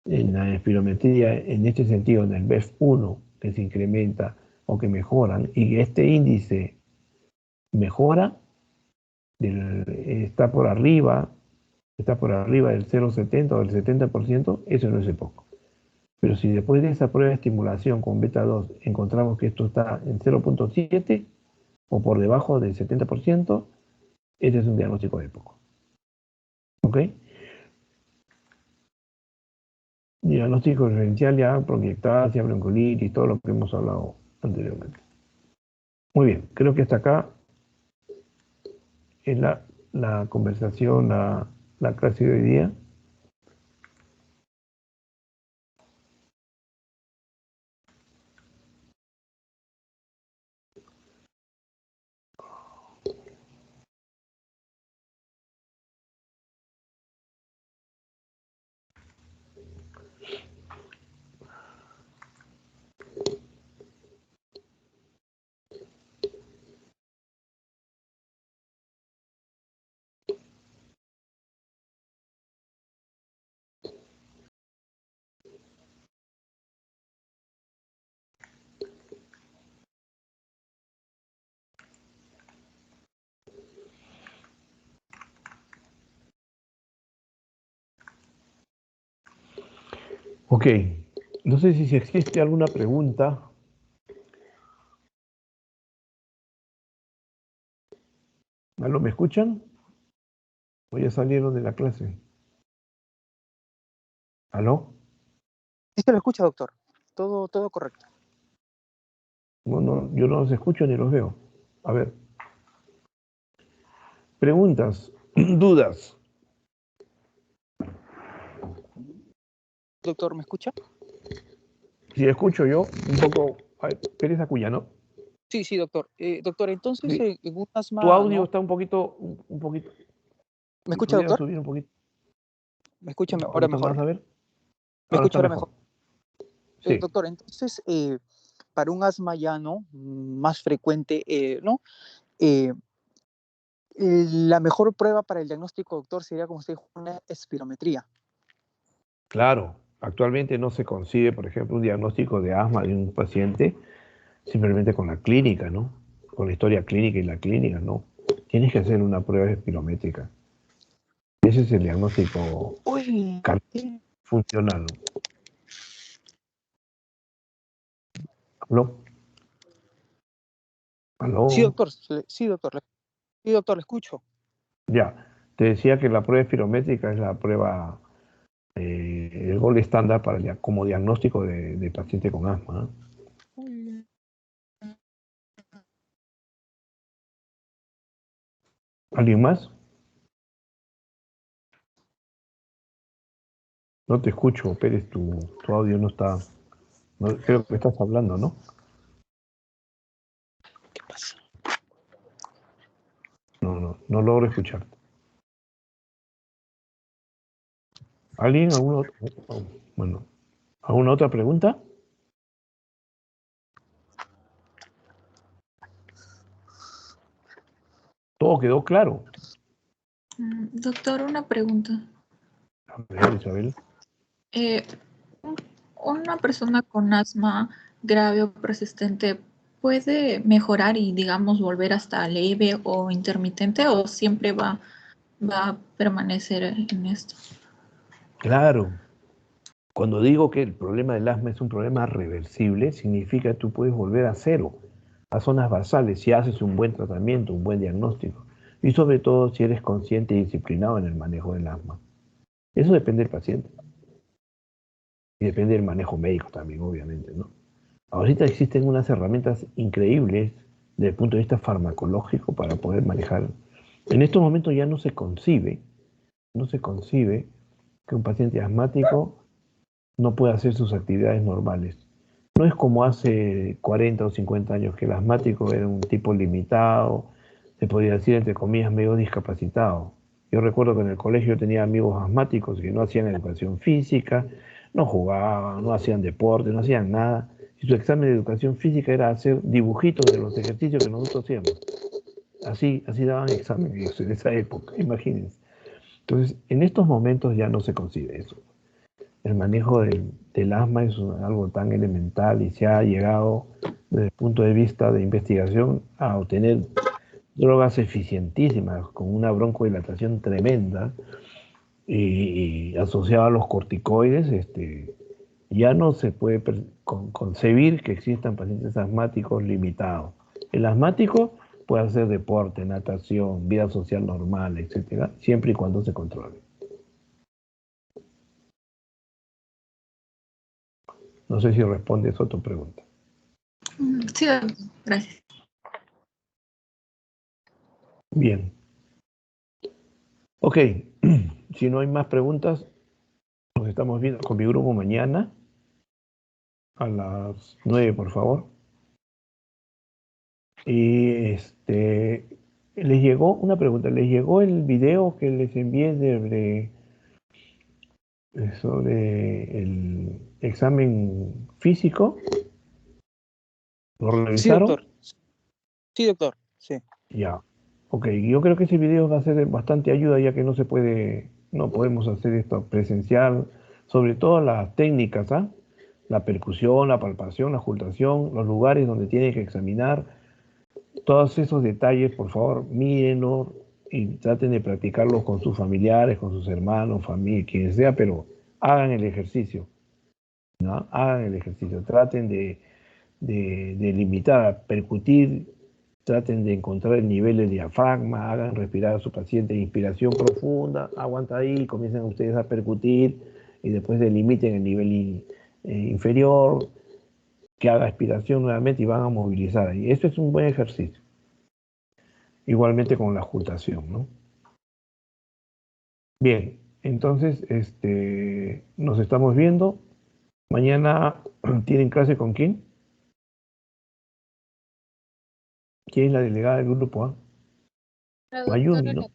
en la espirometría, en este sentido, en el BEF1, que se incrementa o que mejoran, y este índice mejora, está por arriba del 0,70 o del 70%, eso no es EPOC. Pero si después de esa prueba de estimulación con beta 2 encontramos que esto está en 0,7 o por debajo del 70%, ese es un diagnóstico de EPOC. ¿Ok? Diagnóstico diferencial ya, bronquiectasia, broncolitis, todo lo que hemos hablado anteriormente. Muy bien, creo que hasta acá es la conversación, la clase de hoy día. Ok, no sé si existe alguna pregunta. ¿Aló, me escuchan? ¿O ya salieron de la clase? ¿Aló? Sí se lo escucha, doctor. Todo correcto. No, yo no los escucho ni los veo. A ver. Preguntas, dudas. Doctor, ¿me escucha? Si escucho yo, un poco... Pereza Cuya, ¿no? Sí, doctor. Doctor, entonces Sí. en un Tu asma, audio ¿no? está un poquito... ¿Me escucha, ¿Pudiera doctor? subir un poquito? ¿Me escucha Un ahora poquito más, mejor? a ver. ¿Me Ahora escucha está ahora mejor. mejor? Sí. Doctor, entonces, para un asma ya, ¿no? Más frecuente, ¿no? La mejor prueba para el diagnóstico, doctor, sería, como usted dijo, una espirometría. Claro. Actualmente no se concibe, por ejemplo, un diagnóstico de asma de un paciente simplemente con la clínica, ¿no? Con la historia clínica y la clínica, ¿no? Tienes que hacer una prueba espirométrica. Ese es el diagnóstico Uy. funcional. ¿Aló? ¿Aló? Sí, doctor. Sí, doctor. Sí, doctor, le escucho. Ya. Te decía que la prueba espirométrica es la prueba, el gold estándar como diagnóstico de paciente con asma, ¿eh? ¿Alguien más? No te escucho, Pérez, tu audio no está... No, creo que estás hablando, ¿no? ¿Qué pasa? No logro escucharte. ¿Alguien? Bueno, ¿alguna otra pregunta? Todo quedó claro. Doctor, una pregunta. A ver, Isabel. ¿Una persona con asma grave o persistente puede mejorar y, digamos, volver hasta leve o intermitente o siempre va a permanecer en esto? Claro. Cuando digo que el problema del asma es un problema reversible, significa que tú puedes volver a cero, a zonas basales, si haces un buen tratamiento, un buen diagnóstico. Y sobre todo si eres consciente y disciplinado en el manejo del asma. Eso depende del paciente. Y depende del manejo médico también, obviamente, ¿no? Ahorita existen unas herramientas increíbles desde el punto de vista farmacológico para poder manejar En estos momentos ya no se concibe que un paciente asmático no pueda hacer sus actividades normales. No es como hace 40 o 50 años que el asmático era un tipo limitado, se podría decir entre comillas medio discapacitado. Yo recuerdo que en el colegio tenía amigos asmáticos que no hacían educación física, no jugaban, no hacían deporte, no hacían nada. Y su examen de educación física era hacer dibujitos de los ejercicios que nosotros hacíamos. Así daban exámenes en esa época, imagínense. Entonces, en estos momentos ya no se consigue eso. El manejo del asma es algo tan elemental y se ha llegado desde el punto de vista de investigación a obtener drogas eficientísimas con una broncodilatación tremenda y asociada a los corticoides, ya no se puede concebir que existan pacientes asmáticos limitados. El asmático puede hacer deporte, natación, vida social normal, etcétera, siempre y cuando se controle. No sé si respondes a tu pregunta. Sí, gracias. Bien. Ok, si no hay más preguntas, nos estamos viendo con mi grupo mañana a las 9, por favor. Y les llegó una pregunta, ¿les llegó el video que les envié sobre el examen físico? ¿Lo Sí, revisaron? doctor. Sí, doctor. Sí. Ya. Ok, yo creo que ese video va a ser de bastante ayuda ya que no podemos hacer esto presencial, sobre todo las técnicas, ¿ah? La percusión, la palpación, la ocultación, los lugares donde tienen que examinar, todos esos detalles, por favor, mírenlos y traten de practicarlos con sus familiares, con sus hermanos, familia, quien sea, pero hagan el ejercicio, ¿no? Hagan el ejercicio, traten de limitar, a percutir, traten de encontrar el nivel del diafragma, hagan respirar a su paciente, inspiración profunda, aguanta ahí, comiencen ustedes a percutir y después delimiten el nivel inferior, que haga expiración nuevamente y van a movilizar ahí. Eso es un buen ejercicio. Igualmente con la ocultación, ¿no? Bien, entonces nos estamos viendo. Mañana tienen clase con quién? ¿Quién es la delegada del grupo A? La Mayumi, doctora ¿no?